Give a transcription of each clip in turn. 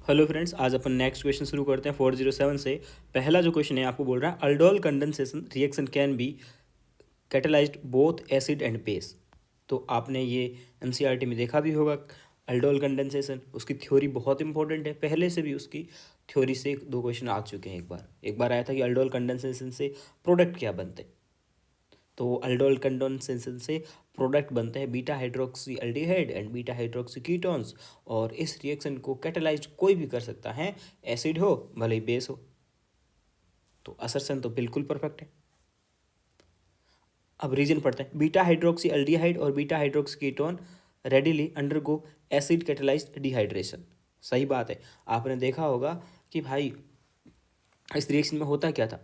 Hello friends, आज अपन next question शुरू करते हैं 407 से। पहला जो क्वेश्चन है आपको बोल रहा है aldol condensation reaction can be catalysed both acid and base. तो आपने ये एनसीईआरटी में देखा भी होगा। अल्डोल कंडेंसेशन उसकी थ्योरी बहुत इंपॉर्टेंट है, पहले से भी उसकी थ्योरी से दो क्वेश्चन आ चुके हैं। एक बार आया था कि अल्डोल कंडेंसेशन से प्रोडक्ट क्या बनते हैं। तो अल्डोल कंडेंसेशन से प्रोडक्ट बनते हैं beta hydroxy aldehyde and beta hydroxy ketones. और इस रिएक्शन को कैटेलाइज कोई भी कर सकता है, एसिड हो भले ही बेस हो। तो असर्शन तो बिल्कुल परफेक्ट है। अब रीजन पढ़ते हैं। बीटा हाइड्रोक्सी एल्डिहाइड और beta hydroxy ketone readily undergo acid catalysed dehydration. सही बात है। आपने देखा होगा कि भाई इस रिएक्शन में होता क्या था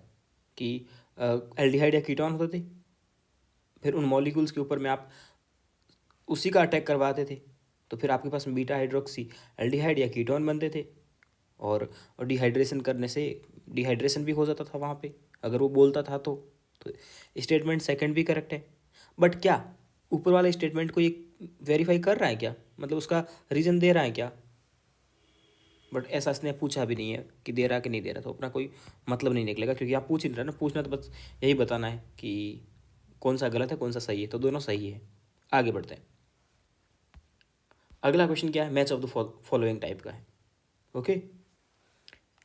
कि एल्डिहाइड या कीटोन होते थे, फिर उन मॉलिक्यूल्स के ऊपर में आप उसी का अटैक करवाते थे, तो फिर आपके पास बीटा हाइड्रोक्सी एल्डिहाइड या कीटोन बनते थे। और डिहाइड्रेशन करने से डिहाइड्रेशन भी हो जाता था वहाँ पे, अगर वो बोलता था तो स्टेटमेंट सेकंड भी करेक्ट है। बट क्या ऊपर वाले स्टेटमेंट को ये वेरीफाई कर रहा है क्या, मतलब उसका रीज़न दे रहा है क्या? बट ऐसा इसने पूछा भी नहीं है कि दे रहा कि नहीं दे रहा, तो अपना कोई मतलब नहीं निकलेगा, क्योंकि आप पूछ ही नहीं रहे ना। पूछना तो बस यही बताना है कि कौन सा गलत है कौन सा सही है, तो दोनों सही है। आगे बढ़ते हैं। अगला क्वेश्चन क्या है, match of the following type का है। ओके।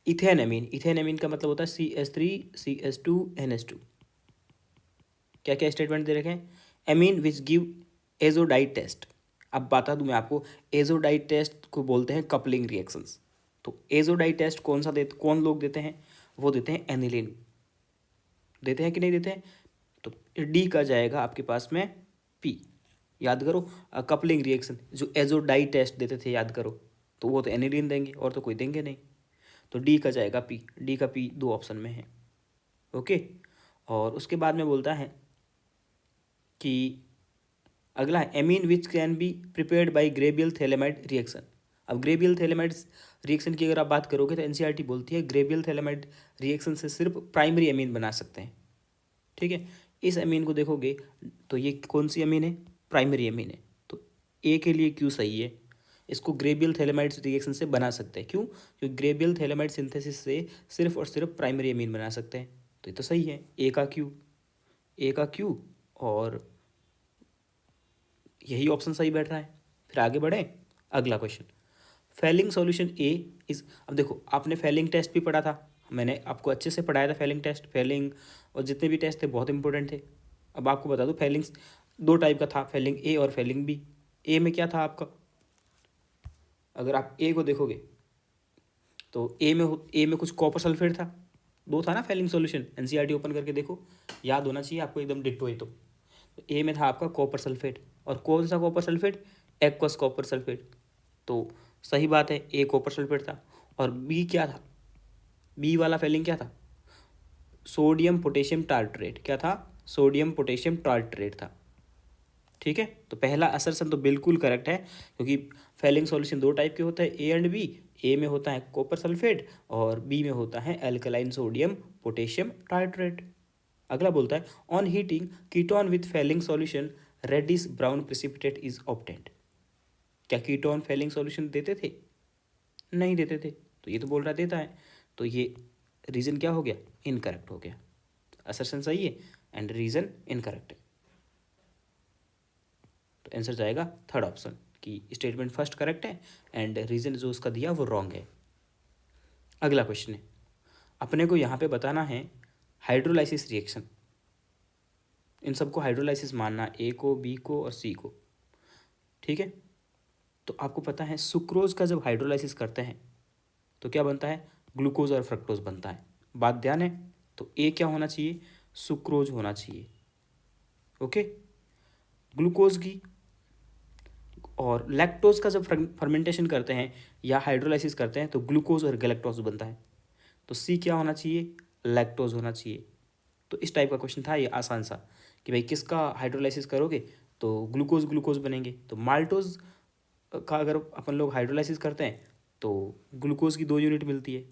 इथेन का मतलब होता है CH3CH2NH2। क्या क्या स्टेटमेंट दे रखे हैं? Amine which give azo dye test. अब बता दूं मैं आपको, एजोडाइट टेस्ट को बोलते हैं कपलिंग रिएक्शंस। तो एजोडाइट टेस्ट कौन लोग देते हैं? वो देते हैं एनिलीन। देते हैं कि नहीं देते हैं? तो डी का जाएगा आपके पास में पी। याद करो, कपलिंग रिएक्शन जो एजोडाइट टेस्ट देते थे, याद करो, तो वो तो एनिलीन देंगे और तो कोई देंगे नहीं। तो डी का जाएगा पी। डी का पी दो ऑप्शन में है। ओके। और उसके बाद में बोलता है कि अगला है amine which can be prepared by Gabriel phthalimide reaction. अब ग्रेबियल थैलेमाइड रिएक्शन की अगर आप बात करोगे तो एनसीईआरटी बोलती है ग्रेबियल थैलेमाइड रिएक्शन से सिर्फ प्राइमरी एमीन बना सकते हैं। ठीक है। इस अमीन को देखोगे तो ये कौन सी अमीन है? प्राइमरी अमीन है। तो ए के लिए क्यों सही है? इसको ग्रेबियल थैलेमाइड रिएक्शन से बना सकते हैं। क्यों? क्योंकि ग्रेबियल थैलेमाइड सिंथेसिस से सिर्फ और सिर्फ प्राइमरी अमीन बना सकते हैं। तो ये तो सही है। ए का क्यू और यही ऑप्शन सही बैठ रहा है। फिर आगे बढ़े। अगला question, Fehling solution A is. अब देखो, आपने फेलिंग टेस्ट भी पढ़ा था, मैंने आपको अच्छे से पढ़ाया था। फेलिंग टेस्ट, फेलिंग और जितने भी टेस्ट थे बहुत इंपॉर्टेंट थे। अब आपको बता दूं, फेलिंग्स दो टाइप का था, फेलिंग ए और फेलिंग बी। ए में क्या था आपका? अगर आप ए को देखोगे तो ए में कुछ कॉपर सल्फेट था। दो था ना फेलिंग सॉल्यूशन, एनसीईआरटी ओपन करके देखो, याद होना चाहिए आपको एकदम डिट्टो है। तो ए में था आपका कॉपर सल्फेट। और कौन सा copper sulphate? Aqueous copper sulphate. तो सही बात है, ए कॉपर सल्फेट था। और बी क्या था? बी वाला फेलिंग क्या था? Sodium potassium tartrate. क्या था? सोडियम पोटेशियम टार्ट्रेट था। ठीक है। तो पहला असर्शन तो बिल्कुल करेक्ट है, क्योंकि फेलिंग सॉल्यूशन दो टाइप के होते हैं, ए एंड बी। ए में होता है कॉपर सल्फेट और बी में होता है एल्कलाइन सोडियम पोटेशियम टार्ट्रेट। अगला बोलता है on heating ketone with Fehling solution reddish brown precipitate is obtained. क्या कीटोन फेलिंग सॉल्यूशन देते थे? नहीं देते थे। तो ये तो बोल रहा देता है, तो ये रीज़न क्या हो गया? इनकरेक्ट हो गया। असर्शन सही है एंड रीज़न इनकरेक्ट है। तो आंसर जाएगा थर्ड ऑप्शन कि स्टेटमेंट फर्स्ट करेक्ट है एंड रीज़न जो उसका दिया वो रॉन्ग है। अगला क्वेश्चन है, अपने को यहाँ पे बताना है हाइड्रोलाइसिस रिएक्शन। इन सबको हाइड्रोलाइसिस मानना, ए को, बी को और सी को। ठीक है। तो आपको पता है सुक्रोज का जब हाइड्रोलाइसिस करते हैं तो क्या बनता है? ग्लूकोज और फ्रक्टोज बनता है। बात ध्यान है। तो ए क्या होना चाहिए? सुक्रोज होना चाहिए। ओके। ग्लूकोज की और लैक्टोज का जब फर्मेंटेशन करते हैं या हाइड्रोलाइसिस करते हैं तो ग्लूकोज और गैलेक्टोज बनता है। तो सी क्या होना चाहिए? लैक्टोज होना चाहिए। तो इस टाइप का क्वेश्चन था ये, आसान सा, कि भाई किसका हाइड्रोलाइसिस करोगे तो ग्लूकोज ग्लूकोज बनेंगे। तो माल्टोज का अगर अपन लोग हाइड्रोलाइसिस करते हैं तो ग्लूकोज की दो यूनिट मिलती है,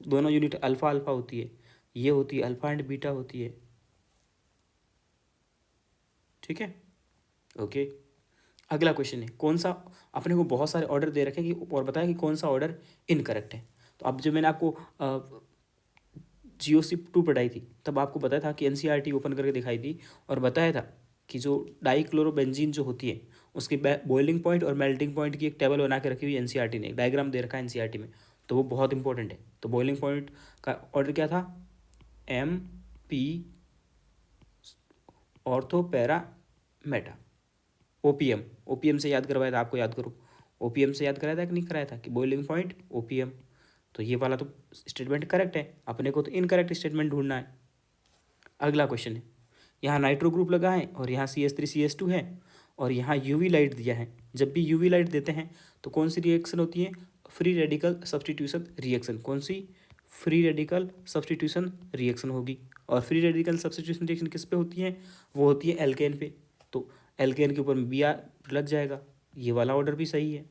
दोनों यूनिट अल्फ़ा अल्फ़ा होती है। ये होती है अल्फ़ा एंड बीटा होती है। ठीक है। ओके। अगला क्वेश्चन है कौन सा, अपने को बहुत सारे ऑर्डर दे रखे कि और बताया कि कौन सा ऑर्डर इनकरेक्ट है। तो अब जो मैंने आपको GOC2 पढ़ाई थी तब आपको बताया था कि NCERT ओपन करके दिखाई थी और बताया था कि जो डाइक्लोरोबेंजीन जो होती है उसके बॉइलिंग पॉइंट और मेल्टिंग पॉइंट की एक टेबल बना के रखी हुई NCERT ने, एक डायग्राम दे रखा है NCERT में, तो वो बहुत इंपॉर्टेंट है। तो बॉइलिंग पॉइंट का ऑर्डर क्या था, MP ortho para Meta, OPM से याद करवाया था आपको, याद करो OPM से याद कराया था कि नहीं कराया था कि बॉइलिंग पॉइंट OPM। तो ये वाला तो स्टेटमेंट करेक्ट है, अपने को तो इनकरेक्ट स्टेटमेंट ढूंढना है। अगला क्वेश्चन है, यहाँ नाइट्रो ग्रुप लगा है और यहाँ CH3CH2 है और यहाँ UV लाइट दिया है। जब भी UV लाइट देते हैं तो कौन सी रिएक्शन होती है, फ्री रेडिकल सब्सटीट्यूशन रिएक्शन। कौन सी, फ्री रेडिकल सब्सटीट्यूशन रिएक्शन होगी। और फ्री रेडिकल सब्सटीट्यूशन रिएक्शन किस पे होती है, वो होती है एल्केन पे। तो एल्केन के ऊपर में Br लग जाएगा, ये वाला ऑर्डर भी सही है।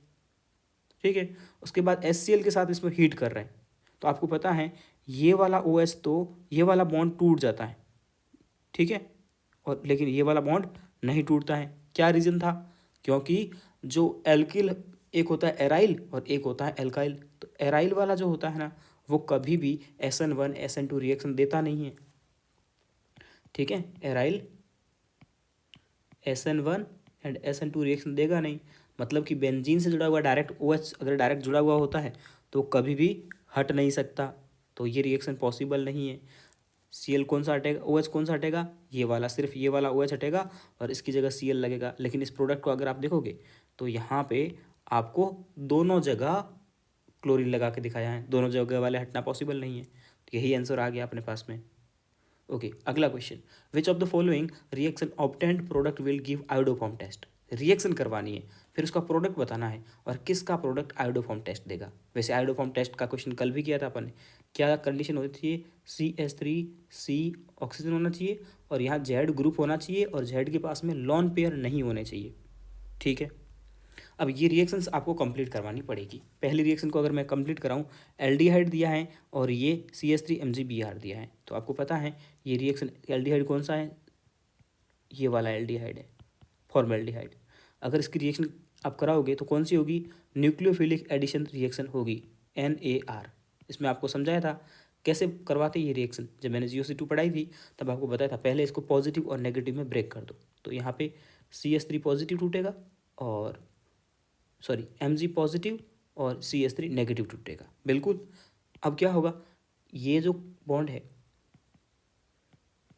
ठीक है, उसके बाद HCl के साथ इसमें हीट कर रहे हैं तो आपको पता है ये वाला OH तो ये वाला बॉन्ड टूट जाता है, ठीक है, और लेकिन ये वाला बॉन्ड नहीं टूटता है। क्या रीज़न था, क्योंकि जो एल्किल एक होता है एराइल और एक होता है एल्काइल। तो एराइल वाला जो होता है ना वो कभी भी SN1 SN2 रिएक्शन देता नहीं है, ठीक है, aryl SN1 and SN2 reaction देगा नहीं। मतलब कि बेंजीन से जुड़ा हुआ डायरेक्ट OH अगर डायरेक्ट जुड़ा हुआ होता है तो कभी भी हट नहीं सकता, तो ये रिएक्शन पॉसिबल नहीं है। Cl कौन सा हटेगा, OH कौन सा हटेगा, ये वाला, सिर्फ ये वाला OH हटेगा और इसकी जगह Cl लगेगा। लेकिन इस प्रोडक्ट को अगर आप देखोगे तो यहाँ पे आपको दोनों जगह क्लोरीन लगा के दिखाया है, दोनों जगह वाले हटना पॉसिबल नहीं है। तो यही आंसर आ गया अपने पास में। ओके, अगला question, which of the following reaction obtained product will give iodoform test. Reaction करवानी है फिर उसका प्रोडक्ट बताना है और किसका प्रोडक्ट आयोडोफॉर्म टेस्ट देगा। वैसे आयोडोफॉर्म टेस्ट का क्वेश्चन कल भी किया था अपन ने। क्या कंडीशन होती है, CH3C ऑक्सीजन होना चाहिए और यहाँ Z ग्रुप होना चाहिए और Z के पास में लॉन पेयर नहीं होने चाहिए, ठीक है। अब ये रिएक्शंस आपको कंप्लीट करवानी पड़ेगी। पहली रिएक्शन को अगर मैं कंप्लीट कराऊँ, एल्डिहाइड दिया है और ये CH3MgBr दिया है, तो आपको पता है ये रिएक्शन एल्डिहाइड कौन सा है, ये वाला एल्डिहाइड है, फॉर्मेल्डिहाइड। अगर इसकी रिएक्शन आप कराओगे तो कौन सी होगी, न्यूक्लियोफिलिक एडिशन रिएक्शन होगी, NAR। इसमें आपको समझाया था कैसे करवाते ये रिएक्शन, जब मैंने GOC2 पढ़ाई थी तब आपको बताया था पहले इसको पॉजिटिव और नेगेटिव में ब्रेक कर दो। तो यहाँ पे CH3 पॉजिटिव टूटेगा और Mg पॉजिटिव और CH3 नेगेटिव टूटेगा, बिल्कुल। अब क्या होगा, ये जो बॉन्ड है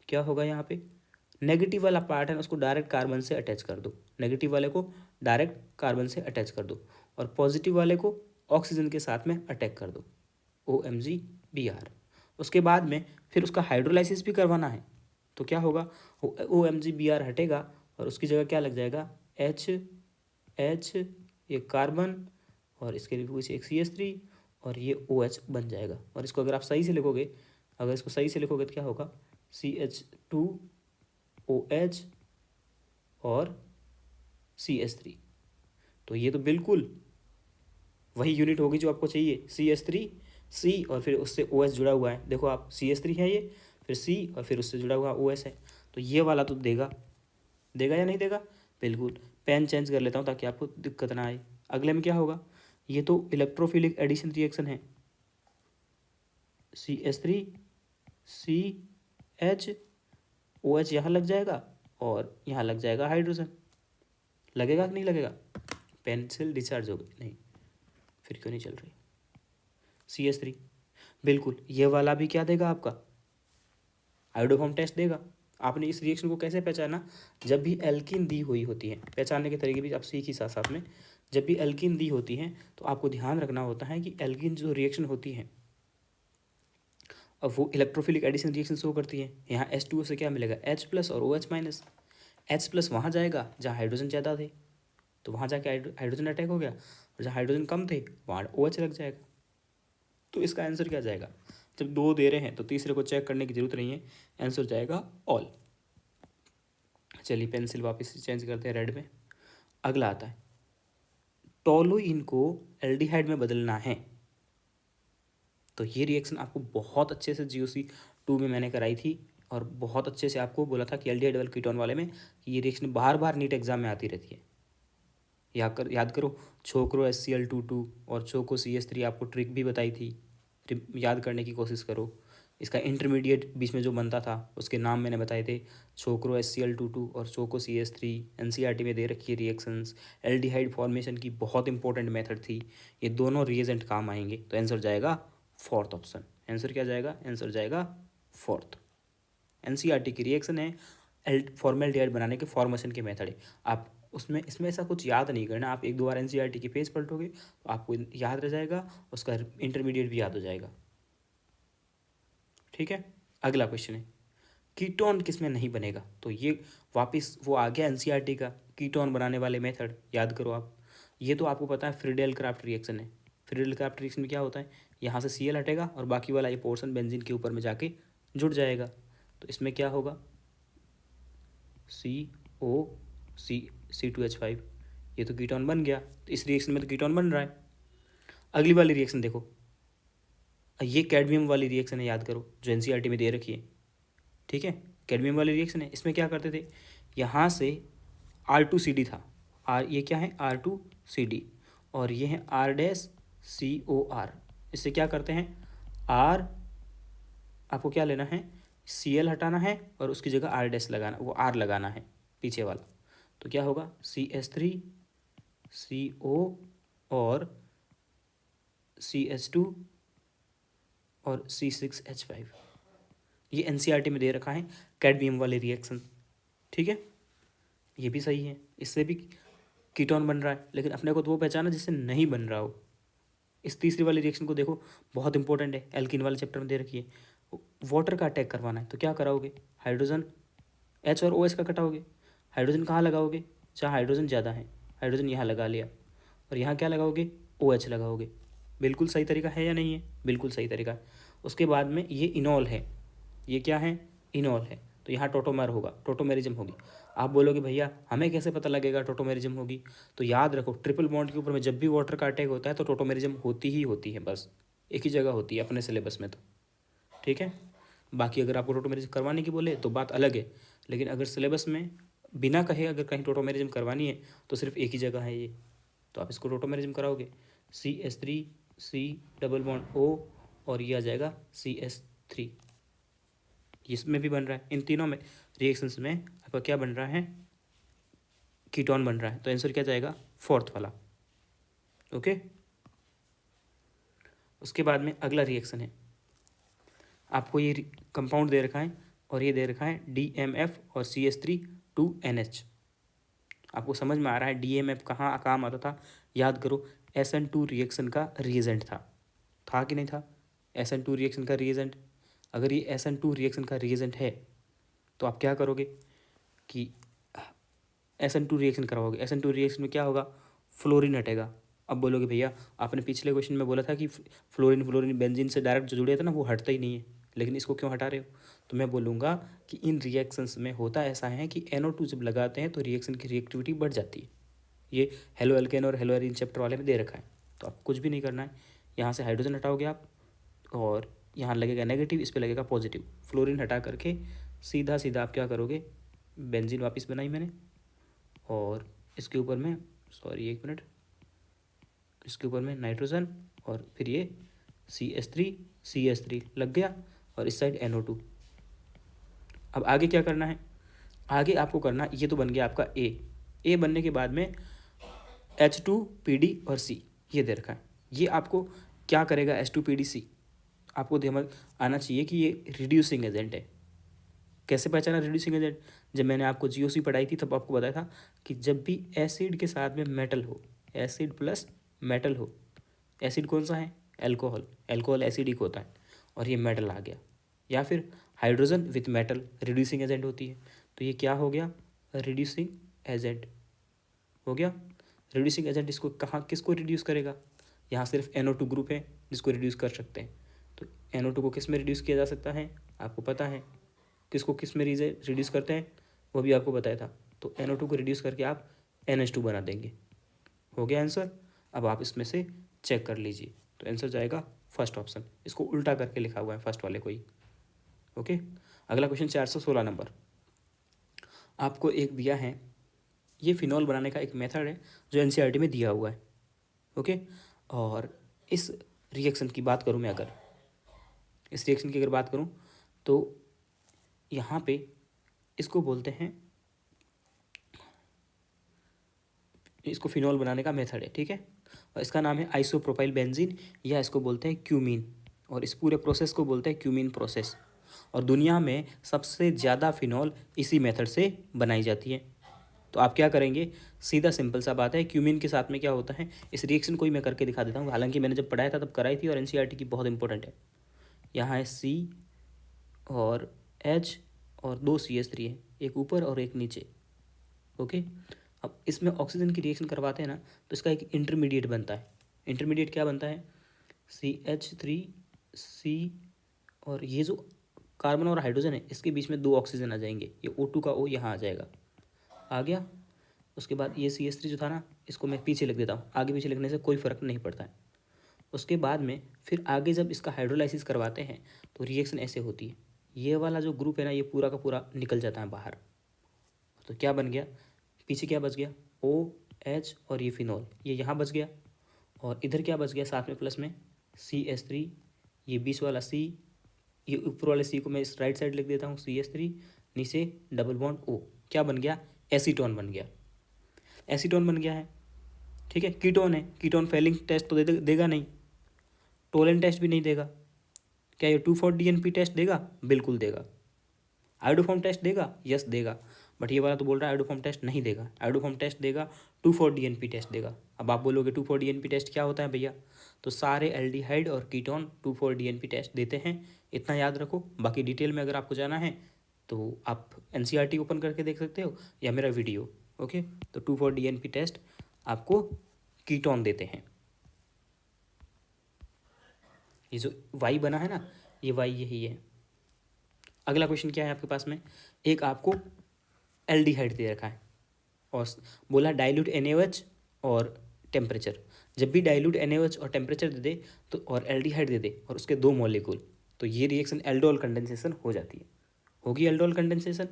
क्या होगा, यहाँ पे नेगेटिव वाला पार्ट है ना उसको डायरेक्ट कार्बन से अटैच कर दो, नेगेटिव वाले को डायरेक्ट कार्बन से अटैच कर दो और पॉजिटिव वाले को ऑक्सीजन के साथ में अटैक कर दो, OMgBr। उसके बाद में फिर उसका हाइड्रोलाइसिस भी करवाना है, तो क्या होगा, OMgBr हटेगा और उसकी जगह क्या लग जाएगा, H ये कार्बन और इसके पीछे एक CH3 और ये OH बन जाएगा। और इसको अगर आप सही से लिखोगे, अगर इसको सही से लिखोगे तो क्या होगा, CH2OH और CH3। तो ये तो बिल्कुल वही यूनिट होगी जो आपको चाहिए, CH3C और फिर उससे OH जुड़ा हुआ है। देखो आप, CH3 है ये, फिर C और फिर उससे जुड़ा हुआ OH है, तो ये वाला तो देगा, देगा या नहीं देगा, बिल्कुल। पेन चेंज कर लेता हूँ ताकि आपको दिक्कत ना आए। अगले में क्या होगा, ये तो इलेक्ट्रोफिलिक एडिशन रिएक्शन है, CH3CH OH यहाँ लग जाएगा और यहाँ लग जाएगा हाइड्रोजन, लगेगा कि नहीं लगेगा, पेंसिल डिस्चार्ज हो गई, नहीं फिर क्यों नहीं चल रही, CH3 बिल्कुल। ये वाला भी क्या देगा आपका, आयोडोफॉर्म टेस्ट देगा। आपने इस रिएक्शन को कैसे पहचाना, जब भी एल्कीन दी हुई होती है, पहचानने के तरीके भी आप सीख ही साथ साथ में, जब भी एल्कीन दी होती है तो आपको ध्यान रखना होता है कि एल्कीन जो रिएक्शन होती है अब वो इलेक्ट्रोफिलिक एडिशन रिएक्शन शो करती है। यहाँ H2O से क्या मिलेगा, H+ और OH-। H+ वहाँ जाएगा जहाँ हाइड्रोजन ज़्यादा थे तो वहाँ जाके हाइड्रोजन अटैक हो गया, और जहाँ हाइड्रोजन कम थे वहाँ OH लग जाएगा। तो इसका आंसर क्या जाएगा, जब दो दे रहे हैं तो तीसरे को चेक करने की जरूरत नहीं है, आंसर जाएगा ऑल। चलिए पेंसिल वापस चेंज करते हैं रेड में। अगला आता है, टोलुइन को एल्डिहाइड में बदलना है। तो ये रिएक्शन आपको बहुत अच्छे से GOC2 में मैंने कराई थी और बहुत अच्छे से आपको बोला था कि एल्डिहाइड वाले कीटोन वाले में कि ये रिएक्शन बार बार नीट एग्जाम में आती रहती है। याद करो, छोकरो HCl2 और चोको CS3 आपको ट्रिक भी बताई थी, याद करने की कोशिश करो। इसका इंटरमीडिएट बीच में जो बनता था उसके नाम मैंने बताए थे, छोकरो HCl2 और चोको CS3। NCERT में दे रखी है रिएक्शंस। एल्डिहाइड फॉर्मेशन की बहुत इंपॉर्टेंट मेथड थी, ये दोनों रिएजेंट काम आएंगे। तो आंसर जाएगा फोर्थ ऑप्शन। आंसर क्या जाएगा? आंसर जाएगा फोर्थ। NCERT की रिएक्शन है, फॉर्मेल्डिहाइड बनाने के फॉर्मेशन के मेथड है। आप उसमें इसमें ऐसा कुछ याद नहीं करना, आप एक दो बार NCERT की पेज पलटोगे तो आपको याद रह जाएगा, उसका इंटरमीडिएट भी याद हो जाएगा। ठीक है, अगला क्वेश्चन है कीटोन किस में नहीं बनेगा। तो ये वापस वो आ गया NCERT का कीटोन बनाने वाले मेथड, याद करो आप। ये तो आपको पता है फ्रीडेल क्राफ्ट रिएक्शन है। फ्रीडेल क्राफ्ट रिएक्शन में क्या होता है, यहाँ से Cl हटेगा और बाकी वाला ये पोर्शन बेंजीन के ऊपर में जाके जुड़ जाएगा। तो इसमें क्या होगा, C2H5, ये तो कीटोन बन गया। तो इस रिएक्शन में तो कीटोन बन रहा है। अगली वाली रिएक्शन देखो, ये कैडमियम वाली रिएक्शन है, याद करो, जो NCERT में दे रखी है। ठीक है, कैडमियम वाली रिएक्शन है। इसमें क्या करते थे, यहाँ से R2CD था, ये क्या है R2CD, और ये है R-COR। इससे क्या करते हैं, आपको क्या लेना है, Cl हटाना है और उसकी जगह R- लगाना, वो R लगाना है पीछे वाला। तो क्या होगा, CH3CO और CH2 और C6H5। ये NCERT में दे रखा है कैडमियम वाले रिएक्शन। ठीक है, ये भी सही है, इससे भी कीटोन बन रहा है, लेकिन अपने को तो वो पहचाना जिससे नहीं बन रहा हो। इस तीसरी वाली रिएक्शन को देखो, बहुत इंपॉर्टेंट है, एल्किन वाले चैप्टर में दे रखी है। वाटर का अटैक करवाना है तो क्या कराओगे, हाइड्रोजन H और OH का कटाओगे। हाइड्रोजन कहाँ लगाओगे, जहाँ हाइड्रोजन ज़्यादा है, हाइड्रोजन यहाँ लगा लिया, और यहाँ क्या लगाओगे, OH लगाओगे। बिल्कुल सही तरीका है या नहीं है, बिल्कुल सही तरीका है। उसके बाद में ये इनॉल है, ये क्या है, इनॉल है, तो यहाँ टोटोमर होगा, टोटोमेरिज्म होगी। आप बोलोगे भैया हमें कैसे पता लगेगा टोटोमेरिज्म होगी, तो याद रखो ट्रिपल बॉन्ड के ऊपर में जब भी वाटर का अटैक होता है तो टोटोमेरिज्म होती ही होती है, बस एक ही जगह होती है अपने सिलेबस में। तो ठीक है, बाकी अगर आपको टोटोमेरिज्म करवाने की बोले तो बात अलग है, लेकिन अगर सिलेबस में बिना कहे अगर कहीं टोटोमेरिज्म करवानी है तो सिर्फ एक ही जगह है ये, तो आप इसको टोटोमेरिज्म कराओगे। CH3C_O और ये आ जाएगा CS3। इसमें भी बन रहा है, इन तीनों में रिएक्शंस में आपका क्या बन रहा है, कीटोन बन रहा है। तो आंसर क्या जाएगा, फोर्थ वाला। ओके, उसके बाद में अगला रिएक्शन है, आपको ये कंपाउंड दे रखा है और ये दे रखा है DMF और CH3 2NH। आपको समझ में आ रहा है DMF कहाँ काम आता था, याद करो, SN2 रिएक्शन का रिएजेंट था कि नहीं था, SN2 रिएक्शन का रिएजेंट। अगर ये SN2 रिएक्शन का रिएजेंट है तो आप क्या करोगे कि SN2 रिएक्शन करवाओगे। SN2 रिएक्शन में क्या होगा, फ्लोरीन हटेगा। अब बोलोगे भैया आपने पिछले क्वेश्चन में बोला था कि फ्लोरीन बेंजीन से डायरेक्ट जो जुड़े थे ना वो हटता ही नहीं है, लेकिन इसको क्यों हटा रहे हो। तो मैं बोलूँगा कि इन रिएक्शंस में होता ऐसा है कि NO2 जब लगाते हैं तो रिएक्शन की रिएक्टिविटी बढ़ जाती है। ये हेलो एल्केन और हेलो एरीन चैप्टर वाले में दे रखा है। तो आपको कुछ भी नहीं करना है, यहाँ से हाइड्रोजन हटाओगे आप और यहाँ लगेगा नेगेटिव, इस पर लगेगा पॉजिटिव। फ्लोरीन हटा करके सीधा सीधा आप क्या करोगे, बेंजीन वापस बनाई मैंने, और इसके ऊपर में एक मिनट, इसके ऊपर में नाइट्रोजन और फिर ये CH3 लग गया और इस साइड NO2। अब आगे क्या करना है, आगे आपको करना, ये तो बन गया आपका ए बनने के बाद में H2PD और C ये दे रखा है। ये आपको क्या करेगा, H2PD C आपको ध्यान आना चाहिए कि ये रिड्यूसिंग एजेंट है। कैसे पहचाना रिड्यूसिंग एजेंट, जब मैंने आपको GOC पढ़ाई थी तब आपको बताया था कि जब भी एसिड के साथ में मेटल हो, एसिड प्लस मेटल हो, एसिड कौन सा है, एल्कोहल एसिडिक होता है और ये मेटल आ गया, या फिर hydrogen with metal reducing agent होती है। तो ये क्या हो गया, रिड्यूसिंग एजेंट हो गया। रिड्यूसिंग एजेंट इसको किसको रिड्यूस करेगा, यहाँ सिर्फ NO2 ग्रुप है जिसको रिड्यूस कर सकते हैं। तो NO2 को किस में रिड्यूस किया जा सकता है, आपको पता है, किसको किस में रिड्यूस करते हैं वो भी आपको बताया था। तो NO2 को रिड्यूस करके आप NH2 बना देंगे। हो गया आंसर। अब आप इसमें से चेक कर लीजिए, तो आंसर जाएगा फर्स्ट ऑप्शन। इसको उल्टा करके लिखा हुआ है फर्स्ट वाले को ही। ओके, अगला क्वेश्चन 416 नंबर, आपको एक दिया है ये फिनॉल बनाने का एक मेथड है जो एनसीईआरटी में दिया हुआ है। ओके, और इस रिएक्शन की बात करूँ मैं, अगर इस रिएक्शन की अगर बात करूँ तो यहाँ पे इसको बोलते हैं, इसको फिनॉल बनाने का मेथड है, ठीक है, और इसका नाम है आइसोप्रोपाइल बेंजीन, या इसको बोलते हैं क्यूमीन, और इस पूरे प्रोसेस को बोलते हैं क्यूमीन प्रोसेस। और दुनिया में सबसे ज़्यादा फिनॉल इसी मेथड से बनाई जाती है। तो आप क्या करेंगे, सीधा सिंपल सा बात है, क्यूमीन के साथ में क्या होता है, इस रिएक्शन को ही मैं करके दिखा देता हूँ, हालांकि मैंने जब पढ़ाया था तब कराई थी, और एनसीईआरटी की बहुत इंपॉर्टेंट है। यहाँ है सी और एच और 2 CH3 है, एक ऊपर और एक नीचे। ओके, अब इसमें ऑक्सीजन की रिएक्शन करवाते हैं ना, तो इसका एक इंटरमीडिएट बनता है। इंटरमीडिएट क्या बनता है, CH3C, और ये जो कार्बन और हाइड्रोजन है इसके बीच में 2 ऑक्सीजन आ जाएंगे, ये O2 का O यहाँ आ जाएगा, आ गया। उसके बाद ये CH3 जो था ना, इसको मैं पीछे लिख देता हूँ, आगे पीछे लिखने से कोई फ़र्क नहीं पड़ता है। उसके बाद में फिर आगे जब इसका हाइड्रोलाइसिस करवाते हैं तो रिएक्शन ऐसे होती है, ये वाला जो ग्रुप है ना, ये पूरा का पूरा निकल जाता है बाहर। तो क्या बन गया, पीछे क्या बच गया, OH और ये फिनॉल, ये यहाँ बच गया, और इधर क्या बच गया साथ में प्लस में, CH3, ये बीच वाला C, ये ऊपर वाले C को मैं इस राइट साइड लिख देता हूँ, CH3, नीचे डबल बॉन्ड O, क्या बन गया, एसीटोन बन गया। एसीटोन बन गया है, ठीक है। कीटोन है, कीटोन फेलिंग टेस्ट तो देगा नहीं, टोलेन टेस्ट भी नहीं देगा। क्या ये 2,4-DNP टेस्ट देगा, बिल्कुल देगा। आयोडोफॉर्म टेस्ट देगा, यस देगा, बट ये वाला तो बोल रहा है आयोडोफॉर्म टेस्ट नहीं देगा। आयोडोफॉर्म टेस्ट देगा, 2,4-DNP टेस्ट देगा। अब आप बोलोगे 2,4-DNP टेस्ट क्या होता है भैया, तो सारे एल्डिहाइड और कीटोन 2,4-DNP टेस्ट देते हैं, इतना याद रखो। बाकी डिटेल में अगर आपको जाना है तो आप एनसीईआरटी ओपन करके देख सकते हो या मेरा वीडियो। ओके, तो 2,4-DNP टेस्ट आपको कीटोन देते हैं। ये जो वाई बना है ना, ये वाई यही है। अगला क्वेश्चन क्या है आपके पास में, एक आपको एल्डिहाइड दे रखा है और बोला डाइल्यूट NaOH और टेम्परेचर। जब भी डाइल्यूट NaOH और टेम्परेचर दे दे तो, और एल्डिहाइड दे दे और उसके 2 मॉलिक्यूल, तो ये रिएक्शन एल्डोल कंडेंसेशन हो जाती है, होगी aldol condensation.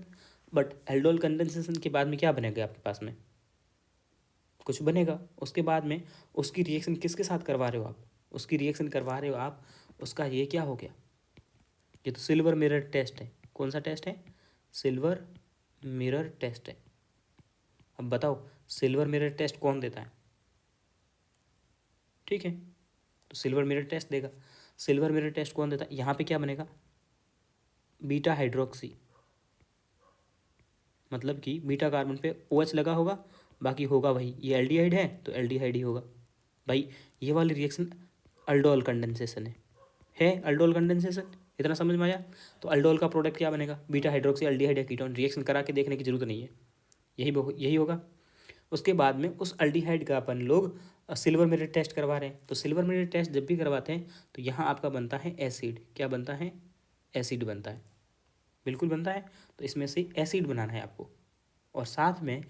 But aldol condensation के बाद में क्या बनेगा आपके पास में, कुछ बनेगा। उसके बाद में उसकी रिएक्शन किसके साथ करवा रहे हो आप, उसकी रिएक्शन करवा रहे हो आप, उसका ये क्या हो गया, ये तो सिल्वर मिरर टेस्ट है। कौन सा टेस्ट है, सिल्वर मिरर टेस्ट है। अब बताओ सिल्वर मिरर टेस्ट कौन देता है, ठीक है, तो सिल्वर मिरर टेस्ट देगा। सिल्वर मिरर टेस्ट कौन देता है, यहाँ पे क्या बनेगा, बीटा हाइड्रोक्सी, मतलब कि बीटा कार्बन पे OH लगा होगा, बाकी होगा वही, ये एल्डिहाइड है तो एल्डिहाइड ही होगा भाई। ये वाली रिएक्शन अल्डोल कंडेंसेशन है अल्डोल कंडेंसेशन, इतना समझ में आया। तो अल्डोल का प्रोडक्ट क्या बनेगा, बीटा हाइड्रोक्सी एल्डिहाइड या कीटोन। रिएक्शन करा के देखने की जरूरत नहीं है, यही होगा। उसके बाद में उस अल्डिहाइड का अपन लोग सिल्वर मिरर टेस्ट करवा रहे हैं, तो सिल्वर मिरर टेस्ट जब भी करवाते हैं तो यहाँ आपका बनता है एसिड, क्या बनता है, एसिड बनता है, बिल्कुल बनता है। तो इसमें से एसिड बनाना है आपको, और साथ में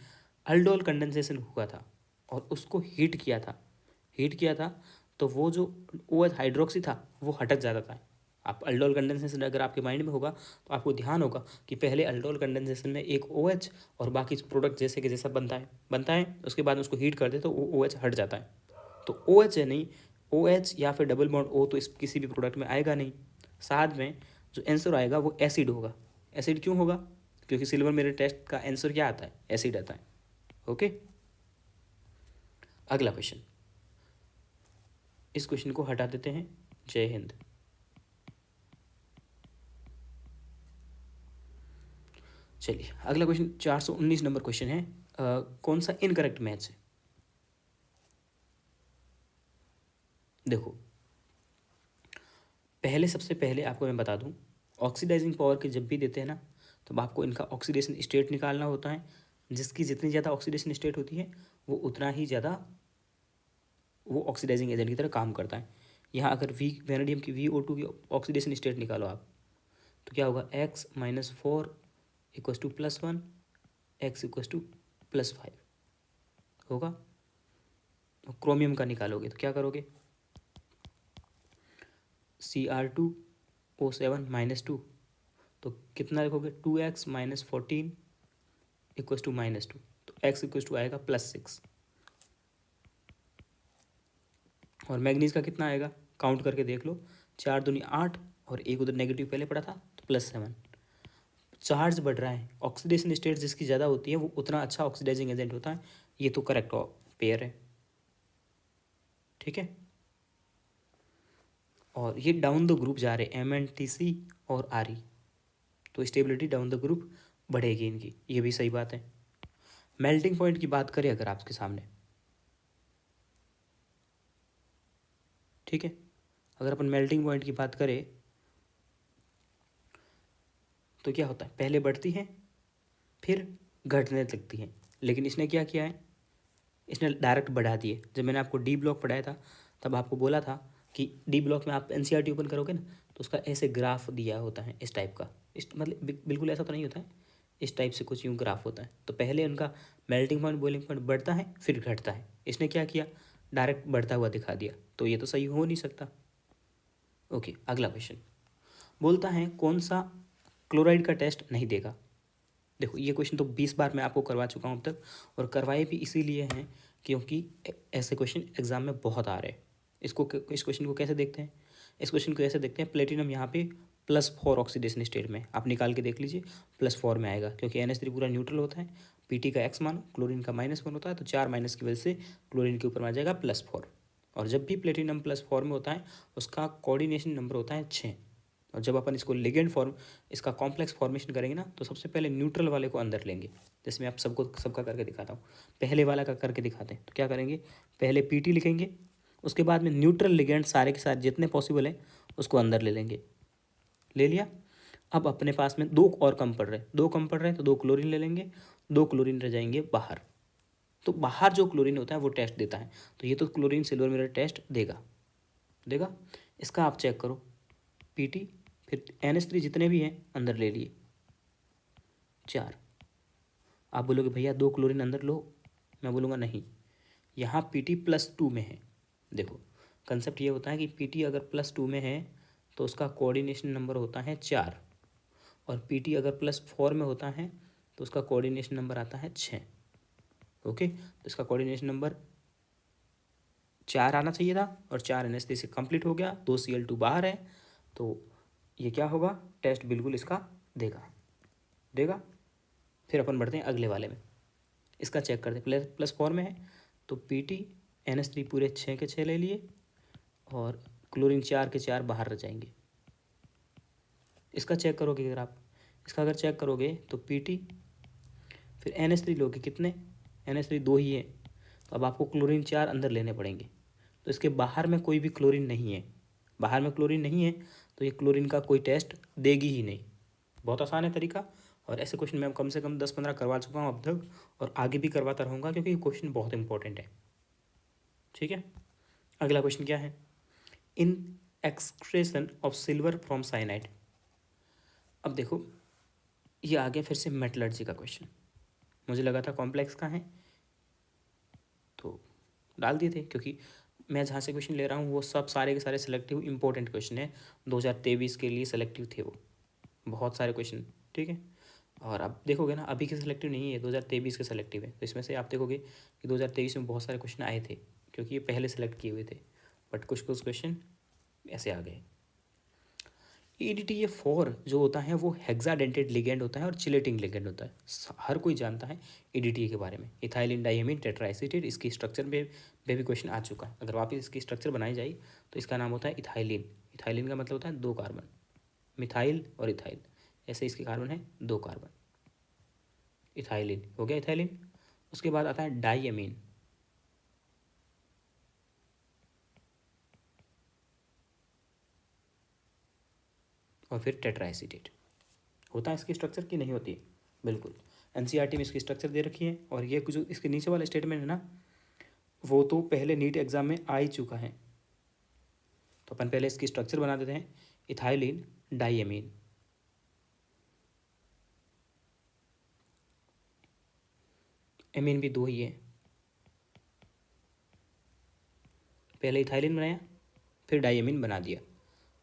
अल्डोल कंडेंसेशन हुआ था और उसको हीट किया था, तो वो जो OH हाइड्रोक्सी था वो हटक जाता था। आप अल्डोल कंडेंसेशन अगर आपके माइंड में होगा तो आपको ध्यान होगा कि पहले अल्डोल कंडेंसेशन में एक OH और बाकी प्रोडक्ट जैसे कि जैसा बनता है, उसके बाद में उसको हीट कर दे तो वो OH हट जाता है। तो OH है नहीं, OH या फिर डबल बॉन्ड O तो इस किसी भी प्रोडक्ट में आएगा नहीं। साथ में जो आंसर आएगा वो एसिड होगा। एसिड क्यों होगा, क्योंकि सिल्वर मिरर टेस्ट का आंसर क्या आता है, एसिड आता है। ओके, अगला क्वेश्चन, इस क्वेश्चन को हटा देते हैं। जय हिंद। चलिए अगला क्वेश्चन 419 नंबर क्वेश्चन है, कौन सा इनकरेक्ट मैच है। देखो सबसे पहले आपको मैं बता दूं, ऑक्सीडाइजिंग पावर के जब भी देते हैं ना, तो आपको इनका ऑक्सीडेशन स्टेट निकालना होता है। जिसकी जितनी ज़्यादा ऑक्सीडेशन स्टेट होती है वो उतना ही ज़्यादा वो ऑक्सीडाइजिंग एजेंट की तरह काम करता है। यहाँ अगर वेनेडियम की VO2 की ऑक्सीडेशन स्टेट निकालो आप, तो क्या होगा, X-4 equals to +1, X equals to +5 होगा। क्रोमियम का निकालोगे तो क्या करोगे, Cr2O7 -2, तो कितना लिखोगे, 2X - 14 इक्वस टू -2, तो एक्स इक्व टू आएगा +6। और मैग्नीज का कितना आएगा, काउंट करके देख लो, 4 दूनी 8 और एक उधर नेगेटिव पहले पड़ा था तो +7। चार्ज बढ़ रहा है, ऑक्सीडेशन स्टेट जिसकी ज़्यादा होती है वो उतना अच्छा ऑक्सीडाइजिंग एजेंट होता है। ये तो करेक्ट पेयर है, ठीक है। और ये डाउन द ग्रुप जा रहे MnTC और Re, तो स्टेबिलिटी डाउन द ग्रुप बढ़ेगी इनकी, ये भी सही बात है। मेल्टिंग पॉइंट की बात करें अगर आपके सामने, ठीक है, अगर अपन मेल्टिंग पॉइंट की बात करें तो क्या होता है, पहले बढ़ती है फिर घटने लगती है, लेकिन इसने क्या किया है, इसने डायरेक्ट बढ़ा दिए। जब मैंने आपको डी ब्लॉक पढ़ाया था तब आपको बोला था कि डी ब्लॉक में आप NCERT ओपन करोगे ना तो उसका ऐसे ग्राफ दिया होता है, इस टाइप का, इस मतलब बिल्कुल ऐसा तो नहीं होता है, इस टाइप से कुछ यूँ ग्राफ होता है। तो पहले उनका मेल्टिंग पॉइंट बॉइलिंग पॉइंट बढ़ता है फिर घटता है, इसने क्या किया, डायरेक्ट बढ़ता हुआ दिखा दिया, तो ये तो सही हो नहीं सकता। ओके, अगला क्वेश्चन बोलता है कौन सा क्लोराइड का टेस्ट नहीं देगा। देखो ये क्वेश्चन तो 20 बार मैं आपको करवा चुका हूँ अब तक, और करवाए भी इसीलिए हैं क्योंकि ऐसे क्वेश्चन एग्जाम में बहुत आ रहे हैं। इस क्वेश्चन को कैसे देखते हैं, इस क्वेश्चन को ऐसे देखते हैं, प्लेटिनम यहाँ पे +4 ऑक्सीडेशन स्टेट में, आप निकाल के देख लीजिए +4 में आएगा क्योंकि NH3 पूरा न्यूट्रल होता है, Pt का x मानो, क्लोरीन का -1 होता है, तो 4 माइनस की वजह से क्लोरीन के ऊपर में आ जाएगा +4। और जब भी प्लेटिनम +4 में होता है उसका कोऑर्डिनेशन नंबर होता है 6। और जब अपन इसको लिगेंड फॉर्म, इसका कॉम्प्लेक्स फॉर्मेशन करेंगे ना तो सबसे पहले न्यूट्रल वाले को अंदर लेंगे, जैसे मैं आप सबका करके दिखाता हूँ। पहले वाला का करके दिखाते हैं, तो क्या करेंगे, पहले Pt लिखेंगे, उसके बाद में न्यूट्रल लिगेंड सारे के सारे जितने पॉसिबल है उसको अंदर ले लेंगे, ले लिया। अब अपने पास में 2 और कम पड़ रहे हैं, 2 कम पड़ रहे हैं तो 2 क्लोरीन ले लेंगे, 2 क्लोरीन रह जाएंगे बाहर। तो बाहर जो क्लोरीन होता है वो टेस्ट देता है, तो ये तो क्लोरीन सिल्वर मिरर टेस्ट देगा, देगा। इसका आप चेक करो, Pt फिर NH3 जितने भी हैं अंदर ले लिए 4। आप बोलोगे भैया 2 क्लोरीन अंदर लो, मैं बोलूँगा नहीं, यहाँ Pt +2 में है। देखो कंसेप्ट ये होता है कि Pt अगर +2 में है तो उसका कोऑर्डिनेशन नंबर होता है 4, और Pt अगर +4 में होता है तो उसका कोऑर्डिनेशन नंबर आता है 6। ओके, तो इसका कोऑर्डिनेशन नंबर 4 आना चाहिए था, और 4 NH3 से कंप्लीट हो गया, 2 Cl2 बाहर है, तो ये क्या होगा, टेस्ट बिल्कुल इसका देगा, देगा। फिर अपन बढ़ते हैं अगले वाले में, इसका चेक करते हैं, +4 में है तो Pt NH3 पूरे 6 के 6 ले लिए, और क्लोरीन 4 के 4 बाहर रह जाएंगे। इसका चेक करोगे अगर आप, इसका अगर चेक करोगे तो Pt फिर NH3 लोगे, कितने, NH3 2 ही है, तो अब आपको क्लोरीन 4 अंदर लेने पड़ेंगे, तो इसके बाहर में कोई भी क्लोरीन नहीं है, बाहर में क्लोरीन नहीं है तो ये क्लोरीन का कोई टेस्ट देगी ही नहीं। बहुत आसान है तरीका, और ऐसे क्वेश्चन मैं कम से कम 10-15 करवा चुका हूँ अब तक, और आगे भी करवाता रहूँगा क्योंकि ये क्वेश्चन बहुत इंपॉर्टेंट है, ठीक है। अगला क्वेश्चन क्या है, in extraction of silver from cyanide. अब देखो ये आ गया फिर से मेटलर्जी का क्वेश्चन, मुझे लगा था कॉम्प्लेक्स का है तो डाल दिए थे, क्योंकि मैं जहाँ से क्वेश्चन ले रहा हूँ वो सब सारे के सारे सेलेक्टिव इंपॉर्टेंट क्वेश्चन है, 2023 के लिए सेलेक्टिव थे वो बहुत सारे क्वेश्चन, ठीक है। और अब देखोगे ना अभी के सेलेक्टिव नहीं है, 2023 के सेलेक्टिव है, तो इसमें से आप देखोगे कि 2023 में बहुत सारे क्वेश्चन आए थे क्योंकि ये पहले सेलेक्ट किए हुए थे, बट कुछ कुछ क्वेश्चन ऐसे आ गए। EDTA4 जो होता है वो हेक्साडेंटेड लिगेंड होता है और चिलेटिंग लिगेंड होता है, हर कोई जानता है EDTA के बारे में, इथाइलिन डाइमीन टेट्राएसिटेट, इसकी स्ट्रक्चर में भी क्वेश्चन आ चुका है। अगर वापस इसकी स्ट्रक्चर बनाई जाए तो इसका नाम होता है इथाइलिन, इथाइलिन का मतलब होता है 2 कार्बन, मिथाइल और इथाइल, ऐसे इसके कार्बन है 2 कार्बन, इथाइलिन हो गया इथाइलिन। उसके बाद आता है डाइमीन, और फिर टेट्राएसिटेट। होता है इसकी स्ट्रक्चर की नहीं होती, बिल्कुल NCERT में इसकी स्ट्रक्चर दे रखी है, और ये जो इसके नीचे वाला स्टेटमेंट है ना वो तो पहले नीट एग्जाम में आ ही चुका है, तो अपन पहले इसकी स्ट्रक्चर बना देते हैं, इथाइलिन डाइमीन, एमीन भी 2 ही है, पहले इथाइलिन बनाया फिर डाइमीन बना दिया,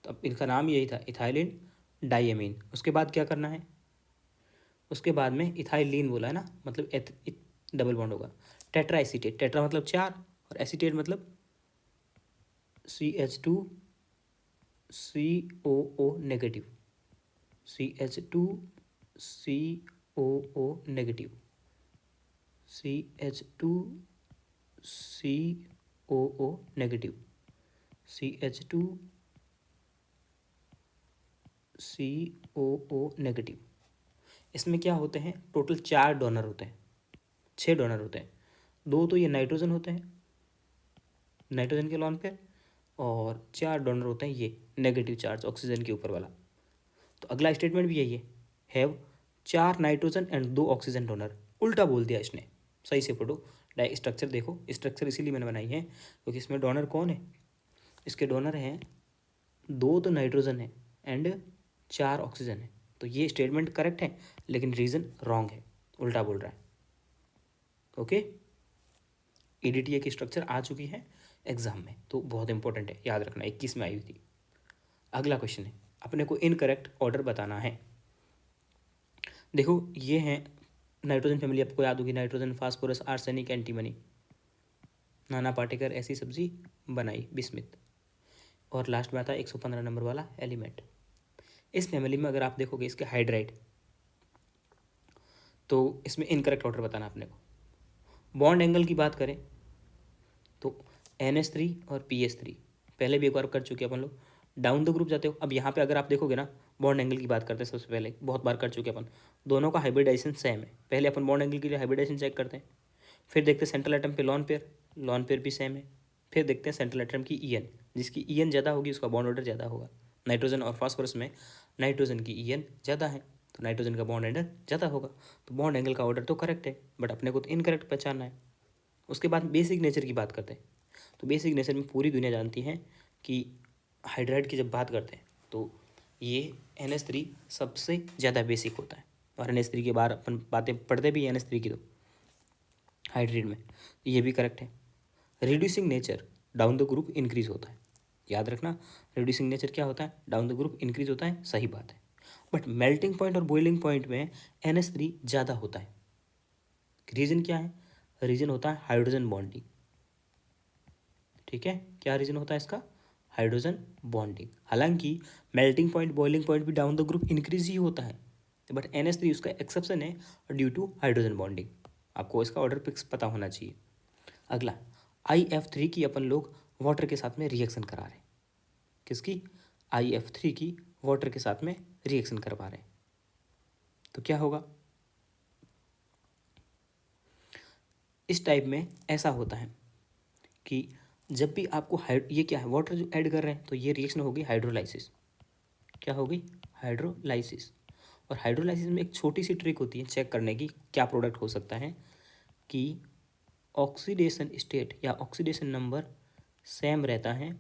तो अब इनका नाम यही था इथाइलिन डाइमीन। उसके बाद क्या करना है, उसके बाद में इथाइलिन बोला है ना, मतलब डबल बॉन्ड होगा। टेट्रा एसीटेट, टेट्रा मतलब 4 और एसीटेट मतलब CH2COO negative, CH2COO negative, CH2COO negative, CH2COO negative. इसमें क्या होते हैं, टोटल 4 डोनर होते हैं, 6 डोनर होते हैं। 2 तो ये नाइट्रोजन होते हैं, नाइट्रोजन के लॉन पेयर, और 4 डोनर होते हैं ये नेगेटिव चार्ज ऑक्सीजन के ऊपर वाला। तो अगला स्टेटमेंट भी यही है, have 4 nitrogen and 2 oxygen donor. उल्टा बोल दिया इसने, सही से पढ़ो, स्ट्रक्चर देखो, स्ट्रक्चर इसीलिए मैंने बनाई है क्योंकि इसमें डोनर कौन है, इसके डोनर हैं 2 तो नाइट्रोजन है एंड 4 ऑक्सीजन है। तो ये स्टेटमेंट करेक्ट है लेकिन रीज़न रॉन्ग है, उल्टा बोल रहा है। ओके, EDTA की स्ट्रक्चर आ चुकी है एग्जाम में, तो बहुत इंपॉर्टेंट है, याद रखना, 21 में आई हुई थी। अगला क्वेश्चन है, अपने को इनकरेक्ट ऑर्डर बताना है। देखो ये है नाइट्रोजन फैमिली, आपको याद होगी, nitrogen, phosphorus, arsenic, antimony, Nana Patekar ऐसी सब्जी बनाई बिस्मित, और लास्ट में आता है 115 नंबर वाला एलिमेंट। इस फैमिली में अगर आप देखोगे इसके हाइड्राइड, तो इसमें इनकरेक्ट ऑर्डर बताना अपने को। बॉन्ड एंगल की बात करें तो NH3 और PS3 पहले भी एक बार कर चुके अपन लोग, डाउन द ग्रुप जाते हो। अब यहाँ पे अगर आप देखोगे ना, बॉन्ड एंगल की बात करते हैं, सबसे पहले बहुत बार कर चुके अपन, दोनों का हाइब्रिडाइजेशन सेम है। पहले अपन बॉन्ड एंगल के लिए हाइब्रिडाइजेशन चेक करते हैं, फिर देखते हैं सेंट्रल एटम पे लॉन पेयर भी सेम है, फिर देखते हैं सेंट्रल एटम की EN, जिसकी EN ज़्यादा होगी उसका बॉन्ड ऑर्डर ज़्यादा होगा। नाइट्रोजन और फास्फोरस में नाइट्रोजन की EN ज़्यादा है तो नाइट्रोजन का बॉन्ड एंगल ज़्यादा होगा, तो बॉन्ड एंगल का ऑर्डर तो करेक्ट है, बट अपने को तो इनकरेक्ट पहचानना है। उसके बाद बेसिक नेचर की बात करते हैं, तो बेसिक नेचर में पूरी दुनिया जानती है कि हाइड्राइड की जब बात करते हैं तो ये NH3 सबसे ज़्यादा बेसिक होता है, और NH3 के बाहर अपन बातें पढ़ते भी हैं NH3 की, तो हाइड्राइड में ये भी करेक्ट है। Reducing nature down the group increase होता है, याद रखना, रिड्यूसिंग नेचर क्या होता है, डाउन द ग्रुप इंक्रीज होता है, सही बात है। बट मेल्टिंग पॉइंट और बॉइलिंग पॉइंट में NH3 ज़्यादा होता है। रीज़न क्या है, रीज़न होता है हाइड्रोजन बॉन्डिंग। ठीक है, क्या रीज़न होता है इसका, हाइड्रोजन बॉन्डिंग। हालांकि मेल्टिंग पॉइंट बॉइलिंग पॉइंट भी डाउन द ग्रुप इंक्रीज ही होता है, बट NH3 उसका एक्सेप्शन है ड्यू टू हाइड्रोजन बॉन्डिंग। आपको इसका ऑर्डर फिक्स पता होना चाहिए। अगला IF3 की अपन लोग वाटर के साथ में रिएक्शन करा रहे हैं, किसकी, IF3 की वाटर के साथ में रिएक्शन करवा रहे हैं, तो क्या होगा, इस टाइप में ऐसा होता है कि जब भी आपको ये क्या है, वाटर जो ऐड कर रहे हैं, तो ये रिएक्शन होगी हाइड्रोलाइसिस। क्या होगी, हाइड्रोलाइसिस। और हाइड्रोलाइसिस में एक छोटी सी ट्रिक होती है चेक करने की क्या प्रोडक्ट हो सकता है, कि ऑक्सीडेशन स्टेट या ऑक्सीडेशन नंबर सेम रहता है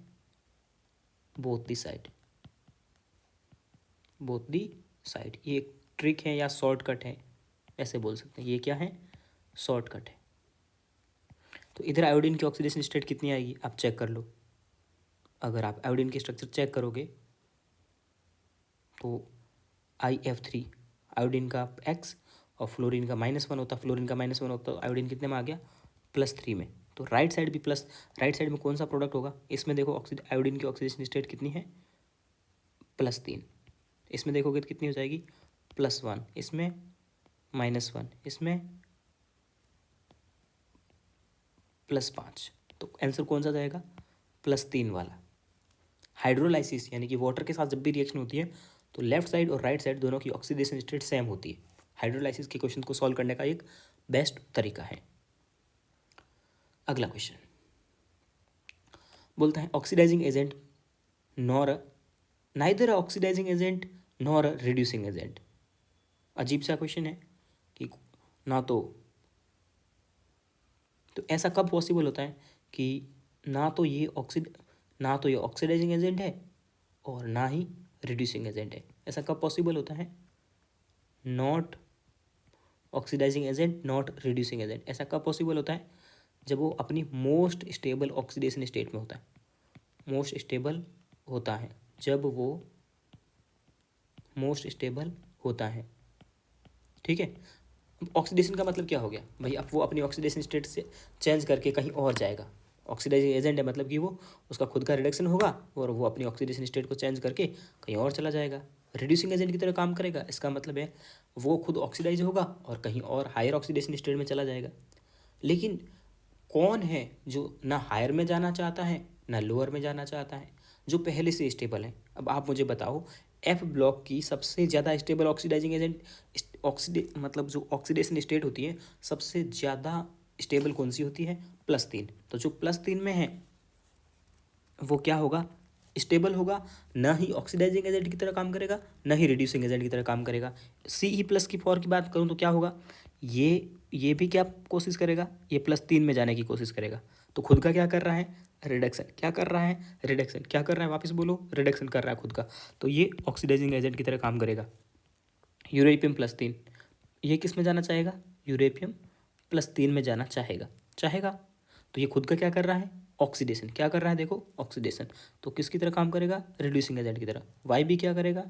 both the side, both the side. ये एक ट्रिक है या शॉर्टकट है, ऐसे बोल सकते हैं, ये क्या है, शॉर्टकट है। तो इधर आयोडीन की ऑक्सीडेशन स्टेट कितनी आएगी आप चेक कर लो। अगर आप आयोडीन की स्ट्रक्चर चेक करोगे तो IF3 आयोडीन का X और फ्लोरीन का -1 होता, फ्लोरीन का -1 होता, तो आयोडीन कितने में आ गया, +3 में। तो राइट साइड भी प्लस, राइट साइड में कौन सा प्रोडक्ट होगा, इसमें देखो आयोडीन की ऑक्सीडेशन स्टेट कितनी है, +3। इसमें देखोगे तो कितनी हो जाएगी, +1, इसमें -1, इसमें +5। तो आंसर कौन सा जाएगा, +3 वाला। हाइड्रोलाइसिस यानी कि वाटर के साथ जब भी रिएक्शन होती है तो लेफ्ट साइड और राइट साइड दोनों की ऑक्सीडेशन स्टेट सेम होती है। हाइड्रोलाइसिस के क्वेश्चन को सॉल्व करने का एक बेस्ट तरीका है। अगला क्वेश्चन बोलता है oxidising agent nor neither oxidising agent nor reducing agent. अजीब सा क्वेश्चन है कि ना तो ऐसा कब पॉसिबल होता है कि ना तो ये ऑक्सीडाइजिंग एजेंट है और ना ही रिड्यूसिंग एजेंट है, ऐसा कब पॉसिबल होता है, not oxidising agent not reducing agent, ऐसा कब पॉसिबल होता है, जब वो अपनी मोस्ट स्टेबल ऑक्सीडेशन स्टेट में होता है, मोस्ट स्टेबल होता है, जब वो मोस्ट स्टेबल होता है। ठीक है, ऑक्सीडेशन का मतलब क्या हो गया भाई, अब वो अपनी ऑक्सीडेशन स्टेट से चेंज करके कहीं और जाएगा। ऑक्सीडाइजिंग एजेंट है मतलब कि वो उसका खुद का रिडक्शन होगा और वो अपनी ऑक्सीडेशन स्टेट को चेंज करके कहीं और चला जाएगा। रिड्यूसिंग एजेंट की तरह काम करेगा, इसका मतलब है वो खुद ऑक्सीडाइज होगा और कहीं और हायर ऑक्सीडेशन स्टेट में चला जाएगा। लेकिन कौन है जो ना हायर में जाना चाहता है ना लोअर में जाना चाहता है, जो पहले से स्टेबल है। अब आप मुझे बताओ, एफ ब्लॉक की सबसे ज़्यादा स्टेबल ऑक्सीडाइजिंग एजेंट मतलब जो ऑक्सीडेशन स्टेट होती है सबसे ज़्यादा स्टेबल कौन सी होती है, +3। तो जो +3 में है वो क्या होगा, स्टेबल होगा, ना ही ऑक्सीडाइजिंग एजेंट की तरह काम करेगा ना ही रिड्यूसिंग एजेंट की तरह काम करेगा। CE+ की फॉर की बात करूँ तो क्या होगा, ये भी क्या कोशिश करेगा, ये +3 में जाने की कोशिश करेगा। तो खुद का क्या कर रहा है, रिडक्शन। क्या कर रहा है, रिडक्शन। क्या कर रहा है, वापस बोलो, रिडक्शन कर रहा है खुद का। तो ये ऑक्सीडाइजिंग एजेंट की तरह काम करेगा। यूरेपियम +3, ये किस में जाना चाहेगा, यूरेपियम +3 में जाना चाहेगा। चाहेगा तो ये खुद का क्या कर रहा है, ऑक्सीडेशन। क्या कर रहा है, देखो ऑक्सीडेशन। तो किसकी तरह काम करेगा, रिड्यूसिंग एजेंट की तरह। वाई भी क्या करेगा,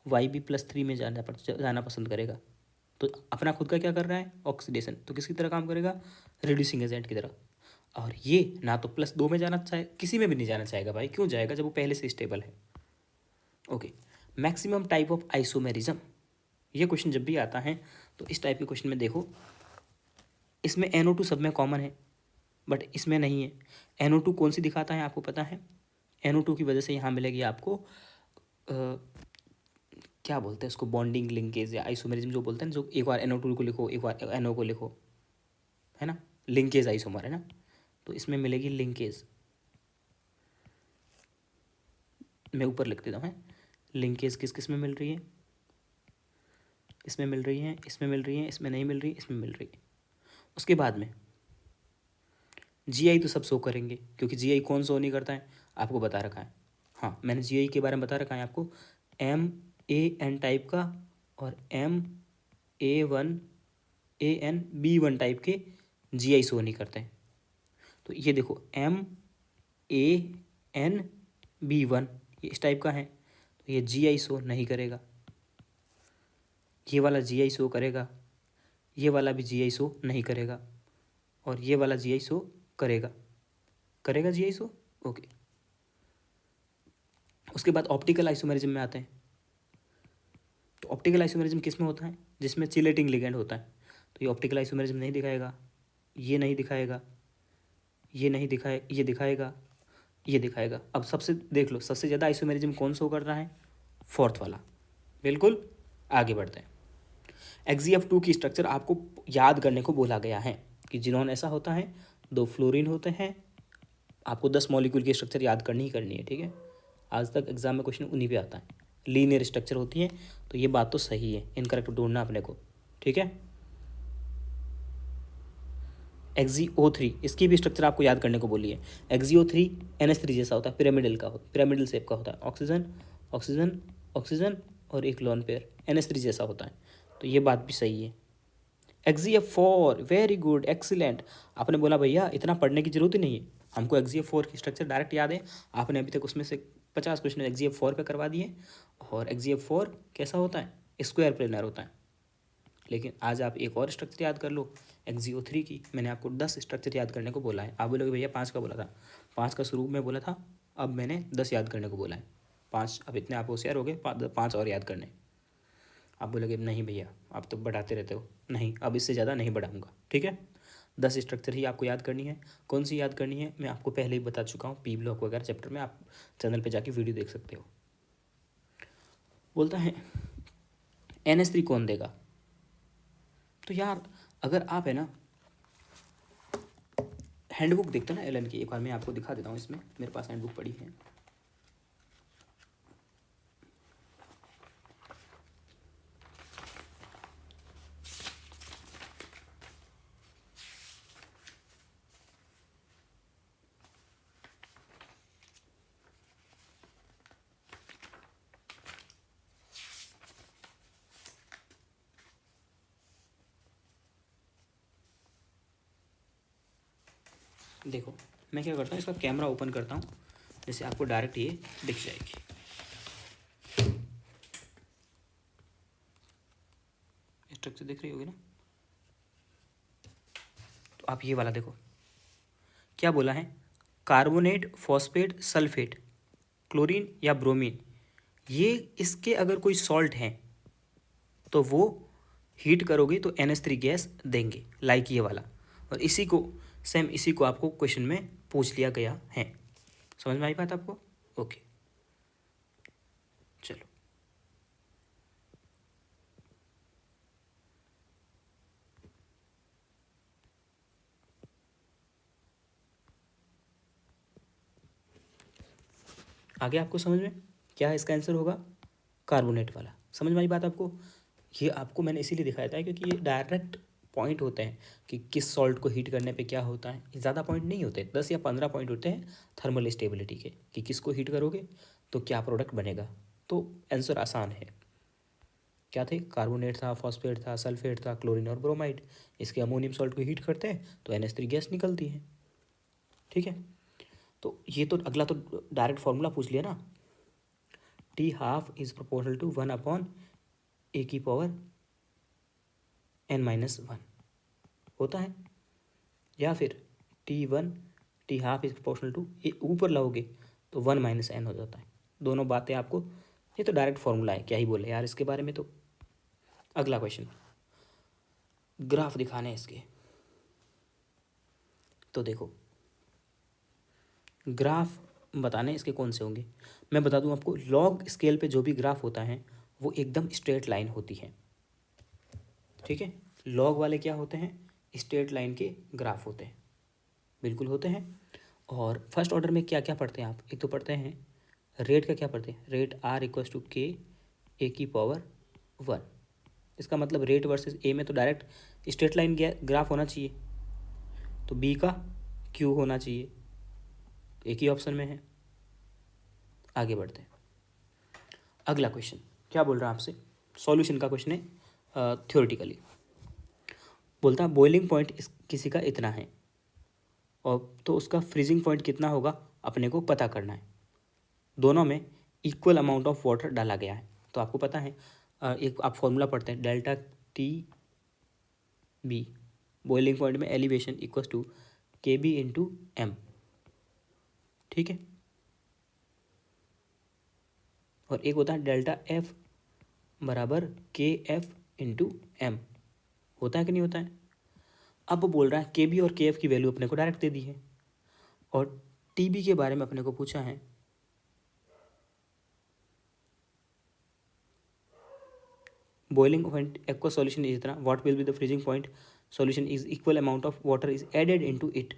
वाई भी +3 में जाना पसंद करेगा। तो अपना खुद का क्या कर रहा है, ऑक्सीडेशन। तो किसकी तरह काम करेगा, रिड्यूसिंग एजेंट की तरह। और ये ना तो +2 में जाना चाहे, किसी में भी नहीं जाना चाहेगा भाई। क्यों जाएगा, जब वो पहले से स्टेबल है। Okay, maximum type of isomerism. ये क्वेश्चन जब भी आता है तो इस टाइप के क्वेश्चन में देखो, इसमें NO2 सब में कॉमन है बट इसमें नहीं है। NO2 कौन सी दिखाता है आपको पता है, NO2 की वजह से यहाँ मिलेगी आपको क्या बोलते हैं उसको, बॉन्डिंग लिंकेज या आइसोमेरिज्म जो बोलते हैं, जो एक बार NO2 को लिखो एक बार NO को लिखो, है ना, लिंकेज आइसोमर है ना। तो इसमें मिलेगी लिंकेज, मैं ऊपर लिख देता हूँ। लिंकेज किस किस में मिल रही है, इसमें मिल रही है, इसमें मिल रही है, इसमें नहीं मिल रही, इसमें मिल रही है। उसके बाद में GI तो सब शो करेंगे, क्योंकि GI कौन शो नहीं करता है, आपको बता रखा है। हाँ, मैंने GI के बारे में बता रखा है आपको, MAN टाइप का और MAN B1 टाइप के GI शो नहीं करते हैं। तो ये देखो MAN B1 ये इस टाइप का है, तो ये GI शो नहीं करेगा। ये वाला GI शो करेगा, ये वाला भी GI शो नहीं करेगा, और ये वाला GI शो करेगा। करेगा GI शो, ओके। उसके बाद ऑप्टिकल आइसोमेरिज्म में आते हैं। तो ऑप्टिकल आइसोमेरिज्म किस में होता है, जिसमें चिलेटिंग लिगेंड होता है। तो ये ऑप्टिकल आइसोमेरिज्म नहीं दिखाएगा, ये नहीं दिखाएगा, ये नहीं दिखाए, ये दिखाएगा, ये दिखाएगा। अब सबसे देख लो, सबसे ज़्यादा आइसोमेरिज्म कौन शो कर रहा है, फोर्थ वाला। बिल्कुल, आगे बढ़ते हैं। XeF2 की स्ट्रक्चर आपको याद करने को बोला गया है कि जिनोन ऐसा होता है, 2 फ्लोरीन होते हैं, आपको 10 मॉलिक्यूल की स्ट्रक्चर याद करनी ही करनी है, ठीक है। आज तक एग्जाम में क्वेश्चन उन्हीं पे आता है, लीनियर स्ट्रक्चर होती है। तो ये बात तो सही है, इनकरेक्ट ढूंढना अपने को, ठीक है। XeO3 इसकी भी स्ट्रक्चर आपको याद करने को बोली है। XeO3 NH3 जैसा होता है, पिरामिडल का होता है, पिरामिडल शेप का होता है। ऑक्सीजन ऑक्सीजन ऑक्सीजन और एक लोन पेयर, NH3 जैसा होता है। तो ये बात भी सही है। XeF4 very good, excellent. आपने बोला भैया इतना पढ़ने की जरूरत ही नहीं है, हमको XeF4 की स्ट्रक्चर डायरेक्ट याद है। आपने अभी तक उसमें से 50 क्वेश्चन XeF4 पे करवा दिए। और XeF4 कैसा होता है, स्क्वायर प्लेनर होता है। लेकिन आज आप एक और स्ट्रक्चर याद कर लो, XeO3 की। मैंने आपको 10 स्ट्रक्चर याद करने को बोला है। आप बोलोगे भैया 5 का बोला था, 5 का शुरू में बोला था, अब मैंने 10 याद करने को बोला है। 5, अब इतने आप होशियार हो गए, 5 और याद करने। आप बोलोगे नहीं भैया आप तो बढ़ाते रहते हो, नहीं अब इससे ज़्यादा नहीं बढ़ाऊंगा, ठीक है। 10 स्ट्रक्चर ही आपको याद करनी है। कौन सी याद करनी है, मैं आपको पहले ही बता चुका हूँ, P ब्लॉक वगैरह चैप्टर में आप चैनल पे जाके वीडियो देख सकते हो। बोलता है NH3 कौन देगा। तो यार अगर आप है ना हैंडबुक देखते हो ना एलन की, एक बार मैं आपको दिखा देता हूँ, इसमें मेरे पास हैंडबुक पड़ी है। देखो मैं क्या करता हूँ, इसका कैमरा ओपन करता हूँ, जैसे आपको डायरेक्ट ये दिख जाएगी। स्ट्रक्चर दिख रही होगी ना, आप ये वाला देखो क्या बोला है, कार्बोनेट, फॉस्फेट, सल्फेट, क्लोरीन या ब्रोमीन, ये इसके अगर कोई सॉल्ट हैं तो वो हीट करोगे तो NH3 गैस देंगे, लाइक ये वाला। और इसी को सेम इसी को आपको क्वेश्चन में पूछ लिया गया है। समझ में आई बात आपको? ओके चलो आगे आपको समझ में क्या है, इसका आंसर होगा कार्बोनेट वाला। समझ में आई बात आपको? ये आपको मैंने इसीलिए दिखाया था क्योंकि ये डायरेक्ट पॉइंट होते हैं कि किस सॉल्ट को हीट करने पे क्या होता है। ये ज़्यादा पॉइंट नहीं होते, 10 या 15 पॉइंट होते हैं थर्मल स्टेबिलिटी के, कि किसको हीट करोगे तो क्या प्रोडक्ट बनेगा। तो आंसर आसान है। क्या थे? कार्बोनेट था, फॉस्फेट था, सल्फेट था, क्लोरीन और ब्रोमाइड। इसके अमोनियम सॉल्ट को हीट करते हैं तो NH3 गैस निकलती है। ठीक है, तो ये तो अगला तो डायरेक्ट फॉर्मूला पूछ लिया ना, T½ is proportional to 1/(a⁻n -1) होता है। या फिर T½ इज प्रोपोर्शनल टू, ऊपर लाओगे तो 1 - n हो जाता है। दोनों बातें आपको, ये तो डायरेक्ट फॉर्मूला है, क्या ही बोले यार इसके बारे में। तो अगला क्वेश्चन, ग्राफ दिखाने इसके। तो देखो ग्राफ बताने इसके कौन से होंगे, मैं बता दूं आपको, लॉग स्केल पे जो भी ग्राफ होता है वो एकदम स्ट्रेट लाइन होती है। ठीक है, लॉग वाले क्या होते हैं, स्ट्रेट लाइन के ग्राफ होते हैं, बिल्कुल होते हैं। और फर्स्ट ऑर्डर में क्या क्या पढ़ते हैं आप, एक तो पढ़ते हैं रेट का, क्या पढ़ते हैं, रेट R = K⁴ इसका मतलब रेट वर्सेस ए में तो डायरेक्ट स्ट्रेट लाइन ग्राफ होना चाहिए, तो बी का क्यू होना चाहिए, एक ही ऑप्शन में है। आगे बढ़ते हैं, अगला क्वेश्चन क्या बोल रहा है आपसे, सॉल्यूशन का क्वेश्चन है, थ्योरेटिकली बोलता है बॉइलिंग पॉइंट किसी का इतना है और तो उसका फ्रीजिंग पॉइंट कितना होगा अपने को पता करना है। दोनों में इक्वल अमाउंट ऑफ वाटर डाला गया है। तो आपको पता है एक आप फॉर्मूला पढ़ते हैं, ΔTB बॉइलिंग पॉइंट में एलिवेशन इक्वल्स टू KB/m। ठीक है, और एक होता है ΔF = KF/m, होता है कि नहीं होता है। अब वो बोल रहा है KB और KF की वैल्यू अपने को डायरेक्ट दे दी है और TB के बारे में अपने को पूछा है। Boiling point aqua solution is इतना, what will be the freezing point solution is equal amount of water is added into it.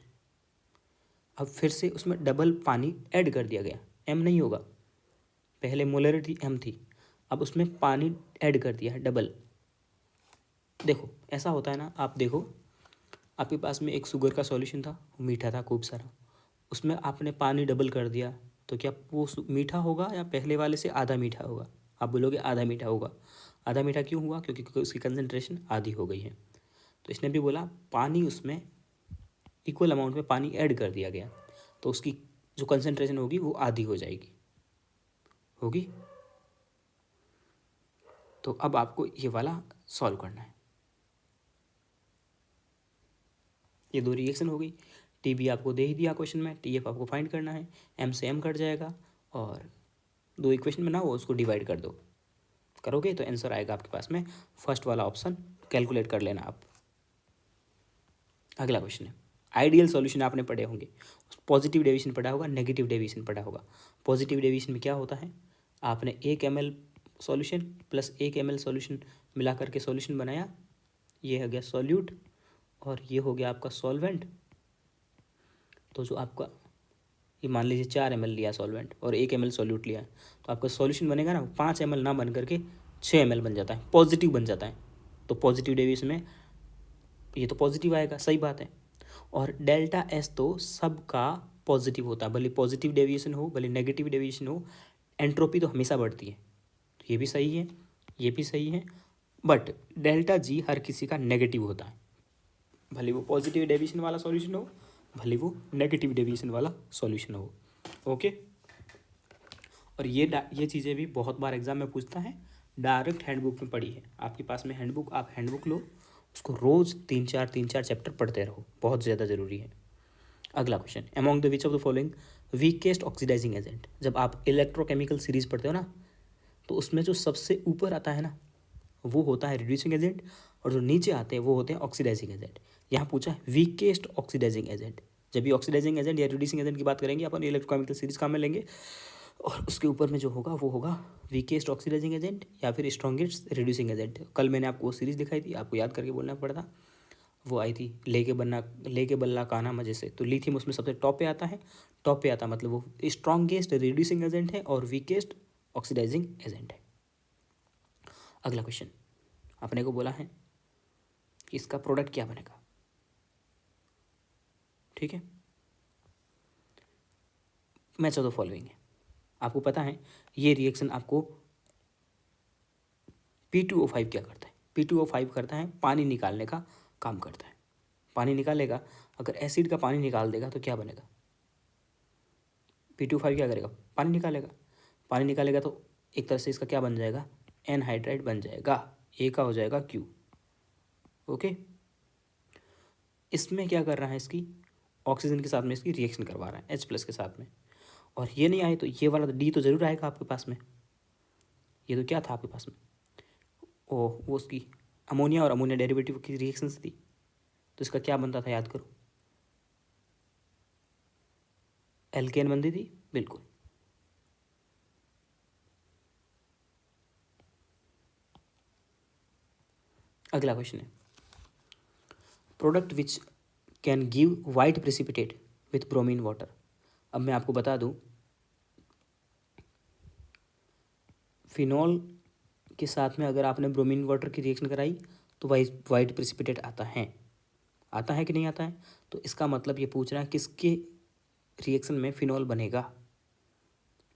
अब फिर से उसमें डबल पानी ऐड कर दिया गया, m नहीं होगा, पहले मोलरिटी m थी, अब उसमें पानी ऐड कर दिया है डबल। देखो ऐसा होता है ना, आप देखो आपके पास में एक शुगर का सॉल्यूशन था, मीठा था खूब सारा, उसमें आपने पानी डबल कर दिया, तो क्या वो मीठा होगा या पहले वाले से आधा मीठा होगा? आप बोलोगे आधा मीठा होगा। आधा मीठा क्यों हुआ? क्योंकि उसकी कंसनट्रेशन आधी हो गई है। तो इसने भी बोला पानी उसमें इक्वल अमाउंट में पानी ऐड कर दिया गया, तो उसकी जो कंसनट्रेशन होगी वो आधी हो जाएगी, होगी। तो अब आपको ये वाला सॉल्व करना है। ये दो रिएक्शन हो गई, TB आपको दे ही दिया क्वेश्चन में, TF आपको फाइंड करना है, m से m कट जाएगा और दो इक्वेशन में ना वो उसको डिवाइड कर दो, करोगे तो आंसर आएगा आपके पास में फर्स्ट वाला ऑप्शन, कैलकुलेट कर लेना आप। अगला क्वेश्चन है, आइडियल सॉल्यूशन आपने पढ़े होंगे, पॉजिटिव डेविएशन पढ़ा होगा, नेगेटिव डेविएशन पढ़ा होगा। पॉजिटिव डेविएशन में क्या होता है, आपने 1 ml solution plus 1 ml solution मिला करके सॉल्यूशन बनाया, ये हो गया सॉल्यूट और ये हो गया आपका सॉल्वेंट। तो जो आपका ये मान लीजिए 4 ml लिया सॉल्वेंट और 1 ml सॉल्यूट लिया, तो आपका सॉल्यूशन बनेगा ना 5 ml ना बन करके 6 ml बन जाता है, पॉजिटिव बन जाता है। तो पॉजिटिव डेविएशन में ये तो पॉजिटिव आएगा, सही बात है। और ΔS तो सबका पॉजिटिव होता है, भले पॉजिटिव डेविएशन हो भले नेगेटिव डेविएशन हो, एंट्रोपी तो हमेशा बढ़ती है। तो ये भी सही है, ये भी सही है, बट ΔG हर किसी का नेगेटिव होता है, भले वो पॉजिटिव डेविएशन वाला सॉल्यूशन हो भले वो नेगेटिव डेविएशन वाला सॉल्यूशन हो। ओके, और ये चीज़ें भी बहुत बार एग्जाम में पूछता है, डायरेक्ट हैंडबुक में पढ़ी है, आपके पास में हैंडबुक, आप हैंडबुक लो उसको रोज़ 3-4 चैप्टर पढ़ते रहो, बहुत ज़्यादा ज़रूरी है। अगला question, among the which of the following weakest oxidising agent. जब आप इलेक्ट्रोकेमिकल सीरीज पढ़ते हो ना, तो उसमें जो सबसे ऊपर आता है ना, वो होता है रिड्यूसिंग एजेंट, और जो नीचे आते हैं वो होते हैं ऑक्सीडाइजिंग एजेंट। यहाँ पूछा है वीकेस्ट ऑक्सीडाइजिंग एजेंट। जब भी ऑक्सीडाइजिंग एजेंट या रिड्यूसिंग एजेंट की बात करेंगे अपन इलेक्ट्रोकेमिकल सीरीज काम में लेंगे, और उसके ऊपर में जो होगा वो होगा वीकेस्ट ऑक्सीडाइजिंग एजेंट या फिर स्ट्रॉन्गेस्ट रिड्यूसिंग एजेंट। कल मैंने आपको वो सीरीज दिखाई थी, आपको याद करके बोलना पड़ता, वो आई थी लेके बल्ला काना मजे से। तो लिथियम उसमें सबसे टॉप पे आता है, टॉप पे आता मतलब वो स्ट्रॉन्गेस्ट रिड्यूसिंग एजेंट है और वीकेस्ट ऑक्सीडाइजिंग एजेंट है। अगला क्वेश्चन, अपने को बोला है कि इसका प्रोडक्ट क्या बनेगा, ठीक है। मैच ऑफ द फॉलोइंग है, आपको पता है ये रिएक्शन आपको P2O5 क्या करता है, P2O5 करता है पानी निकालने का काम करता है। पानी निकालेगा, अगर एसिड का पानी निकाल देगा तो क्या बनेगा, P2O5 क्या करेगा, पानी निकालेगा। पानी निकालेगा तो एक तरह से इसका क्या बन जाएगा, एनहाइड्राइड बन जाएगा, ए का हो जाएगा क्यू। ओके, इसमें क्या कर रहा है, इसकी ऑक्सीजन के साथ में इसकी रिएक्शन करवा रहा है H+ के साथ में, और ये नहीं आए तो ये वाला डी तो जरूर आएगा आपके पास में। ये तो क्या था आपके पास में, ओ वो उसकी अमोनिया और अमोनिया डेरिवेटिव की रिएक्शंस थी, तो इसका क्या बनता था, याद करो, एल्केन बनती थी, बिल्कुल। अगला क्वेश्चन है, product which can give white precipitate with bromine water. अब मैं आपको बता दूं, फिनॉल के साथ में अगर आपने ब्रोमीन वाटर की रिएक्शन कराई तो वाइट प्रेसिपिटेट आता है कि नहीं आता है। तो इसका मतलब ये पूछ रहा है किसके रिएक्शन में फिनॉल बनेगा,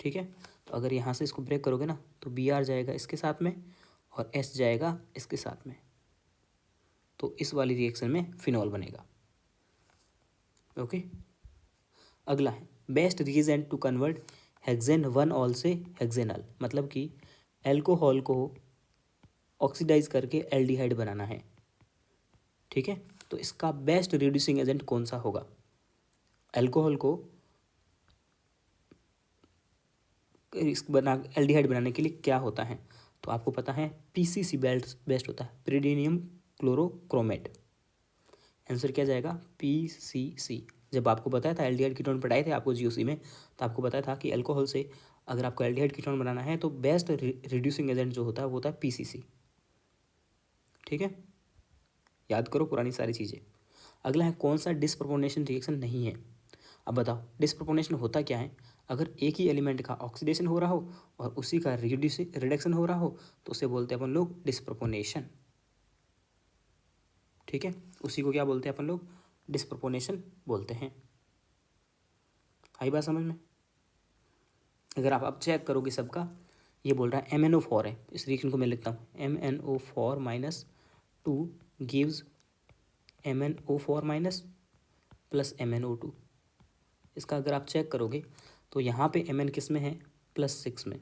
ठीक है। तो अगर यहाँ से इसको ब्रेक करोगे ना तो Br जाएगा इसके साथ में और S जाएगा इसके साथ में, तो इस वाली रिएक्शन में फिनॉल बनेगा। ओके, अगला है best reagent to convert hexane 1 से हेक्सेनल, मतलब कि एल्कोहल को ऑक्सीडाइज करके एल्डिहाइड बनाना है, ठीक है। तो इसका बेस्ट रिड्यूसिंग एजेंट कौन सा होगा, एल्कोहल को एल्डिहाइड बनाने के लिए क्या होता है, तो आपको पता है PCC बेस्ट होता है, पिरिडीनियम क्लोरोक्रोमेट। आंसर क्या जाएगा, PCC। जब आपको बताया था एल्डिहाइड कीटोन पढ़ाए थे आपको GOC में, तो आपको बताया था कि अल्कोहल से अगर आपको एल्डिहाइड कीटोन बनाना है तो बेस्ट रिड्यूसिंग एजेंट जो होता है वो होता है PCC, ठीक है। याद करो पुरानी सारी चीज़ें। अगला है कौन सा डिसप्रोपोर्शनेशन रिएक्शन नहीं है। अब बताओ डिसप्रोपोर्शनेशन होता क्या है, अगर एक ही एलिमेंट का ऑक्सीडेशन हो रहा हो और उसी का रिडक्शन हो रहा हो तो उसे बोलते हैं अपन लोग डिसप्रोपोर्शनेशन, ठीक है। उसी को क्या बोलते हैं अपन लोग, डिसप्रोपोर्शनेशन बोलते हैं। आई बात समझ में। अगर आप चेक करोगे सबका, ये बोल रहा है MnO4 है, इस रिएक्शन को मैं लिखता हूँ MnO4 - 2 gives MnO4 plus MnO2। इसका अगर आप चेक करोगे तो यहाँ पे Mn किस में है, +6 में,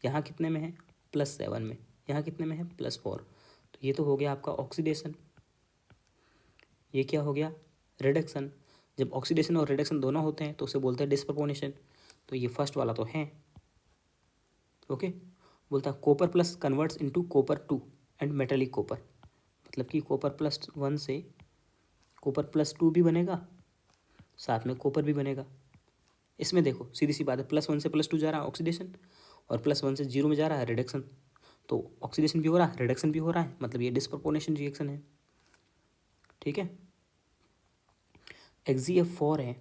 यहाँ कितने में है, +7 में, यहाँ कितने में है, +4। तो ये तो हो गया आपका ऑक्सीडेशन, ये क्या हो गया, रिडक्शन। जब ऑक्सीडेशन और रिडक्शन दोनों होते हैं तो उसे बोलते हैं डिसप्रोपोर्शनेशन। तो ये फर्स्ट वाला तो है, ओके। बोलता है copper plus converts into copper 2 and metallic copper, मतलब कि कॉपर +1 से कॉपर +2 भी बनेगा, साथ में कॉपर भी बनेगा। इसमें देखो सीधी सी बात है, +1 से +2 जा रहा है ऑक्सीडेशन, और +1 से 0 में जा रहा है रिडक्शन, तो ऑक्सीडेशन भी हो रहा है रिडक्शन भी हो रहा है, मतलब ये डिसप्रोपोर्शनेशन रिएक्शन है, ठीक है। XeF4 है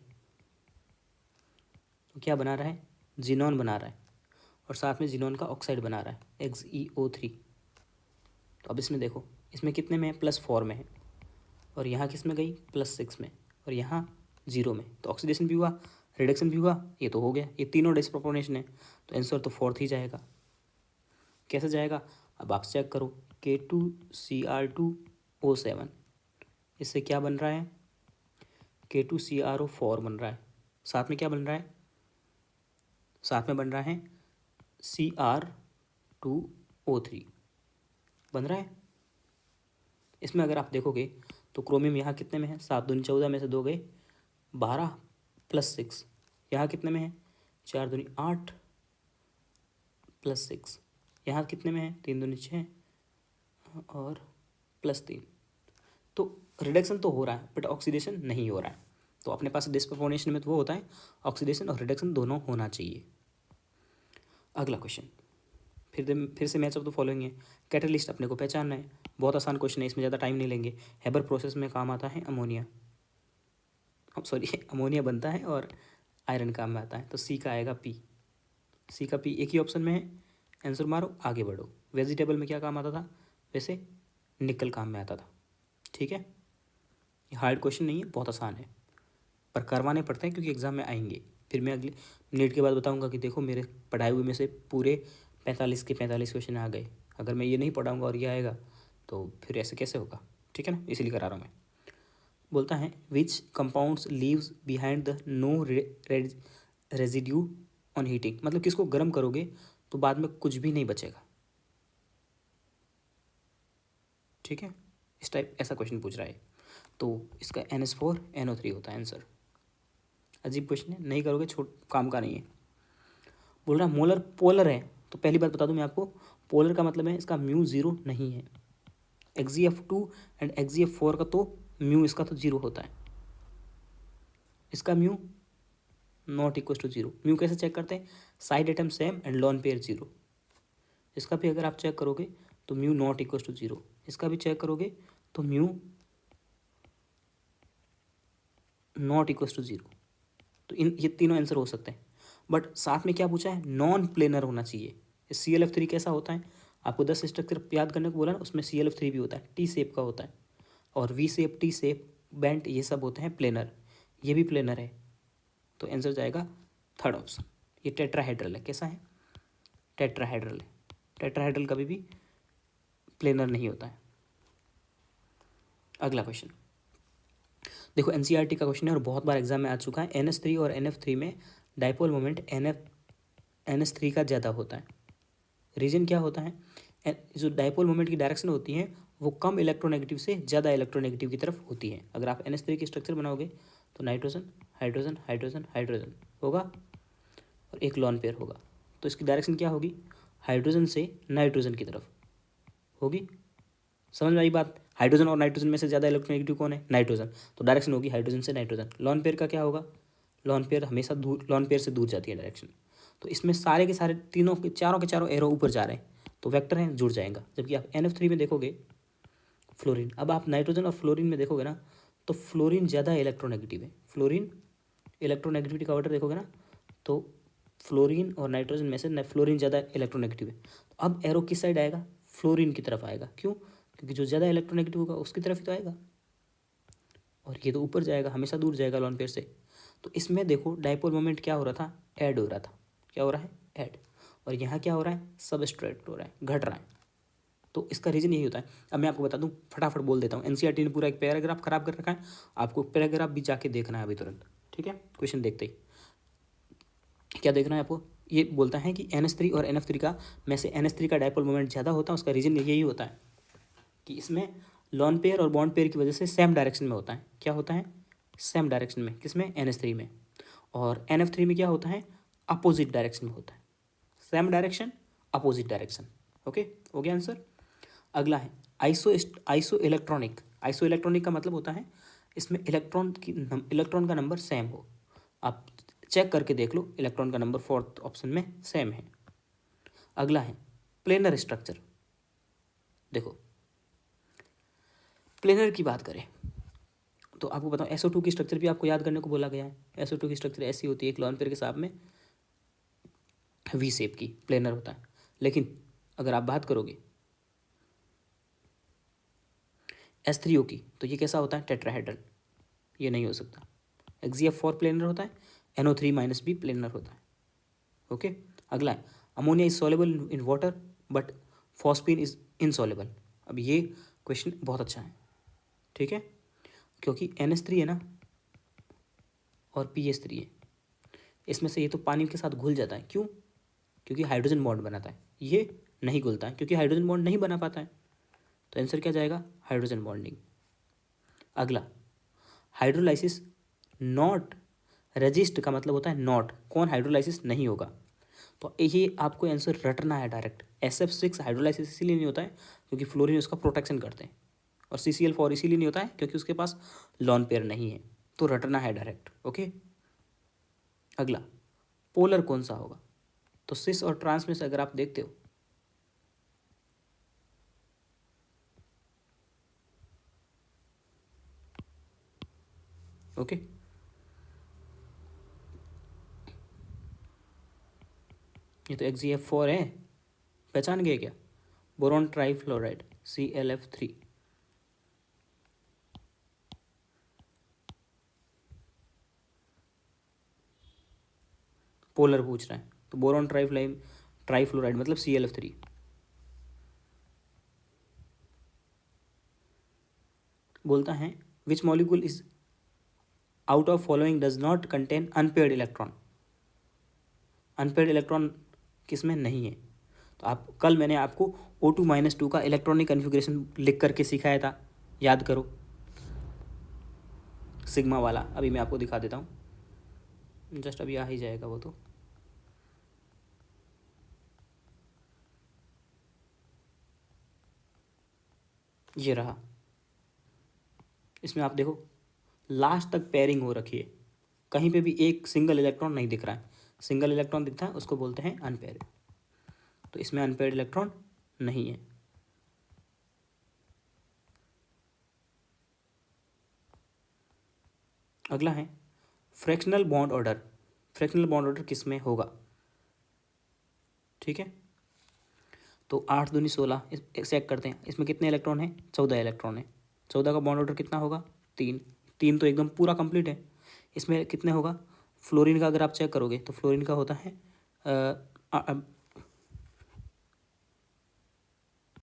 तो क्या बना रहा है, जिनॉन बना रहा है, और साथ में जिनॉन का ऑक्साइड बना रहा है XeO3। तो अब इसमें देखो, इसमें कितने में है, +4 में है, और यहाँ किस में गई, +6 में, और यहाँ 0 में, तो ऑक्सीडेशन भी हुआ रिडक्शन भी हुआ, ये तो हो गया, ये तीनों डिसप्रोपोर्शनेशन है, तो आंसर तो 4th ही जाएगा। कैसे जाएगा, अब आप चेक करो, K2Cr2O7, इससे क्या बन रहा है, K2CrO4 बन रहा है, साथ में क्या बन रहा है, साथ में बन रहा है Cr2O3 बन रहा है, इसमें अगर आप देखोगे तो क्रोमियम यहाँ कितने में है, 7 दूनी 14 में से 2 गए 12 प्लस 6, यहाँ कितने में है 4 दूनी 8 प्लस 6, यहाँ कितने में है 3 दूनी 6 और प्लस 3। तो रिडक्शन तो हो रहा है बट ऑक्सीडेशन नहीं हो रहा है। तो अपने पास डिस्प्रोपोर्शनेशन में तो वो होता है ऑक्सीडेशन और रिडक्शन दोनों होना चाहिए। अगला क्वेश्चन फिर से मैच ऑफ द फॉलोइंग है। कैटलिस्ट अपने को पहचानना है, बहुत आसान क्वेश्चन है, इसमें ज़्यादा टाइम नहीं लेंगे। हेबर प्रोसेस में काम आता है अमोनिया, अमोनिया बनता है और आयरन काम में आता है, तो सी का आएगा पी। सी का पी एक ही ऑप्शन में है, आंसर मारो आगे बढ़ो। वेजिटेबल में क्या काम आता था, वैसे निकल काम में आता था। ठीक है, ये हार्ड क्वेश्चन नहीं है, बहुत आसान है, पर करवाने पड़ते हैं क्योंकि एग्जाम में आएंगे। फिर मैं अगले मिनट के बाद बताऊंगा कि देखो मेरे पढ़ाए हुए में से पूरे 45 के 45 क्वेश्चन आ गए। अगर मैं ये नहीं पढ़ाऊंगा और ये आएगा तो फिर ऐसे कैसे होगा। ठीक है ना, इसलिए करा रहा हूँ मैं। बोलता है which compounds leaves behind the no residue on heating, मतलब किसको गर्म करोगे तो बाद में कुछ भी नहीं बचेगा। ठीक है, इस टाइप ऐसा क्वेश्चन पूछ रहा है, तो इसका NH4 NO3 होता है आंसर। अजीब क्वेश्चन है, नहीं करोगे छोट काम का नहीं है। बोल रहा मोलर पोलर है, तो पहली बात बता दूं मैं आपको, पोलर का मतलब है इसका म्यू 0 नहीं है। XgF2 एंड XgF4 का तो म्यू इसका तो 0 होता है, इसका mu not equal to 0। Mu कैसे चेक करते हैं, side atom same and lone pair 0। इसका भी अगर आप चेक करोगे तो म्यू नॉट इक्वल टू 0, इसका भी चेक करोगे तो म्यू नॉट इक्वल टू 0। तो ये तीनों आंसर हो सकते हैं, बट साथ में क्या पूछा है, नॉन प्लेनर होना चाहिए। ClF3 कैसा होता है, आपको 10 स्ट्रक्चर याद करने को बोला ना, उसमें ClF3 भी होता है, टी शेप का होता है, और V shape, T shape, bent, ये सब होते हैं प्लेनर, ये भी प्लेनर है। तो आंसर जाएगा थर्ड ऑप्शन। ये टेट्राहेड्रल है, कैसा है, टेट्राहेड्रल है। टेट्राहेड्रल कभी भी प्लेनर नहीं होता है। अगला क्वेश्चन देखो, NCERT का क्वेश्चन है और बहुत बार एग्जाम में आ चुका है। NH3 और NF3 में डाइपोल मोमेंट NH3 का ज़्यादा होता है। रीजन क्या होता है, जो डाइपोल मोमेंट की डायरेक्शन होती है वो कम इलेक्ट्रोनेगेटिव से ज़्यादा इलेक्ट्रोनेगेटिव की तरफ होती है। अगर आप NH3 की स्ट्रक्चर बनाओगे तो नाइट्रोजन हाइड्रोजन हाइड्रोजन हाइड्रोजन होगा और एक लॉन पेयर होगा, तो इसकी डायरेक्शन क्या होगी, हाइड्रोजन से नाइट्रोजन की तरफ होगी। समझ में आई बात, हाइड्रोजन और नाइट्रोजन में से ज़्यादा इलेक्ट्रोनेगेटिव कौन है, नाइट्रोजन, तो डायरेक्शन होगी हाइड्रोजन से नाइट्रोजन। लॉन पेयर का क्या होगा, लॉन पेयर हमेशा दूर, लॉन पेयर से दूर जाती है डायरेक्शन। तो इसमें सारे के सारे तीनों के चारों एरो ऊपर जा रहे हैं, तो वेक्टर हैं, जुड़ जाएगा। जबकि आप NF3 में देखोगे फ्लोरीन, अब आप नाइट्रोजन और फ्लोरीन में देखोगे ना, तो फ्लोरीन ज़्यादा इलेक्ट्रोनेगेटिव है। फ्लोरीन इलेक्ट्रोनेगेटिविटी का ऑर्डर देखोगे ना, तो फ्लोरीन और नाइट्रोजन में से फ्लोरीन ज़्यादा इलेक्ट्रोनेगेटिव है। तो अब एरो किस साइड आएगा, फ्लोरीन की तरफ आएगा। क्यों, क्योंकि जो ज़्यादा इलेक्ट्रोनेगेटिव होगा उसकी तरफ ही तो आएगा, और ये तो ऊपर जाएगा, हमेशा दूर जाएगा लॉन पेयर से। तो इसमें देखो डाइपोल मोमेंट क्या हो रहा था, ऐड हो रहा था। क्या हो रहा है, ऐड, और यहाँ क्या हो रहा है, सबस्ट्रैक्ट हो रहा है, घट रहा है। तो इसका रीज़न यही होता है। अब मैं आपको बता दूं, फटाफट बोल देता हूँ, NCERT ने पूरा एक पैराग्राफ खराब कर रखा है, आपको पैराग्राफ भी जाके देखना है अभी तुरंत। ठीक है, क्वेश्चन देखते ही क्या देखना है आपको, ये बोलता है कि NH3 और NF3 का में से NH3 का डाइपोल मोमेंट ज़्यादा होता है। उसका रीज़न यही होता है कि इसमें लॉन पेयर और बॉन्ड पेयर की वजह से सेम डायरेक्शन में होता है। क्या होता है, सेम डायरेक्शन में, किसमें, NH3 में। और NF3 में क्या होता है, अपोजिट डायरेक्शन में होता है। Same direction, opposite direction. Okay, हो गया आंसर। अगला है आइसो इलेक्ट्रॉनिक। आइसो इलेक्ट्रॉनिक का मतलब होता है इसमें इलेक्ट्रॉन का नंबर सेम हो। आप चेक करके देख लो, इलेक्ट्रॉन का नंबर फोर्थ ऑप्शन में सेम है। अगला है प्लेनर स्ट्रक्चर। देखो प्लेनर की बात करें तो आपको बताओ, SO2 की स्ट्रक्चर भी आपको याद करने को बोला गया है। SO2 की स्ट्रक्चर ऐसी होती है, एक लॉन पेयर के साथ में V शेप की, प्लेनर होता है। लेकिन अगर आप बात करोगे S3O की, तो ये कैसा होता है, टेट्राहेड्रल, ये नहीं हो सकता। XgF4 प्लेनर होता है, NO3 - भी प्लेनर होता है। ओके, अगला है ammonia is soluble in water but phosphine is insoluble. अब ये क्वेश्चन बहुत अच्छा है, ठीक है, क्योंकि NH3 है ना और PH3 है, इसमें से ये तो पानी के साथ घुल जाता है। क्यों, क्योंकि हाइड्रोजन बॉन्ड बनाता है। ये नहीं घुलता है क्योंकि हाइड्रोजन बॉन्ड नहीं बना पाता है। तो आंसर क्या जाएगा, हाइड्रोजन बॉन्डिंग। अगला, हाइड्रोलाइसिस नॉट रजिस्ट का मतलब होता है नॉट, कौन हाइड्रोलाइसिस नहीं होगा। तो ये आपको आंसर रटना है डायरेक्ट। SF6 हाइड्रोलाइसिस इसीलिए नहीं होता है क्योंकि फ्लोरीन उसका प्रोटेक्शन करते हैं, और CCl4 इसीलिए नहीं होता है क्योंकि उसके पास लॉन पेयर नहीं है। तो रटना है डायरेक्ट, ओके। अगला, पोलर कौन सा होगा, तो सिस और ट्रांस में से अगर आप देखते हो, ओके, ये तो XgF4 है, पहचान गए क्या, बोरॉन ट्राइफ्लोराइड ClF3। पोलर पूछ रहा है तो बोरॉन ट्राइफ्लोराइड मतलब ClF3। बोलता है which molecule is out of following does not contain unpaired electron. Unpaired electron किसमें नहीं है, तो आप कल मैंने आपको O2-2 का इलेक्ट्रॉनिक कन्फिग्रेशन लिख करके सिखाया था, याद करो, सिग्मा वाला। अभी मैं आपको दिखा देता हूँ, जस्ट अभी आ ही जाएगा वो। तो ये रहा, इसमें आप देखो लास्ट तक पेयरिंग हो रखी है, कहीं पे भी एक सिंगल इलेक्ट्रॉन नहीं दिख रहा है। सिंगल इलेक्ट्रॉन दिखता है उसको बोलते हैं अनपेयर्ड, तो इसमें अनपेयर्ड इलेक्ट्रॉन नहीं है। अगला है fractional bond order. Fractional bond order किस में होगा, ठीक है। तो 8 दूनी 16 चेक करते हैं, इसमें कितने इलेक्ट्रॉन हैं, 14 इलेक्ट्रॉन है। 14 का बॉन्ड ऑर्डर कितना होगा, 3। 3 तो एकदम पूरा कंप्लीट है। इसमें कितने होगा, फ्लोरीन का अगर आप चेक करोगे तो फ्लोरीन का होता है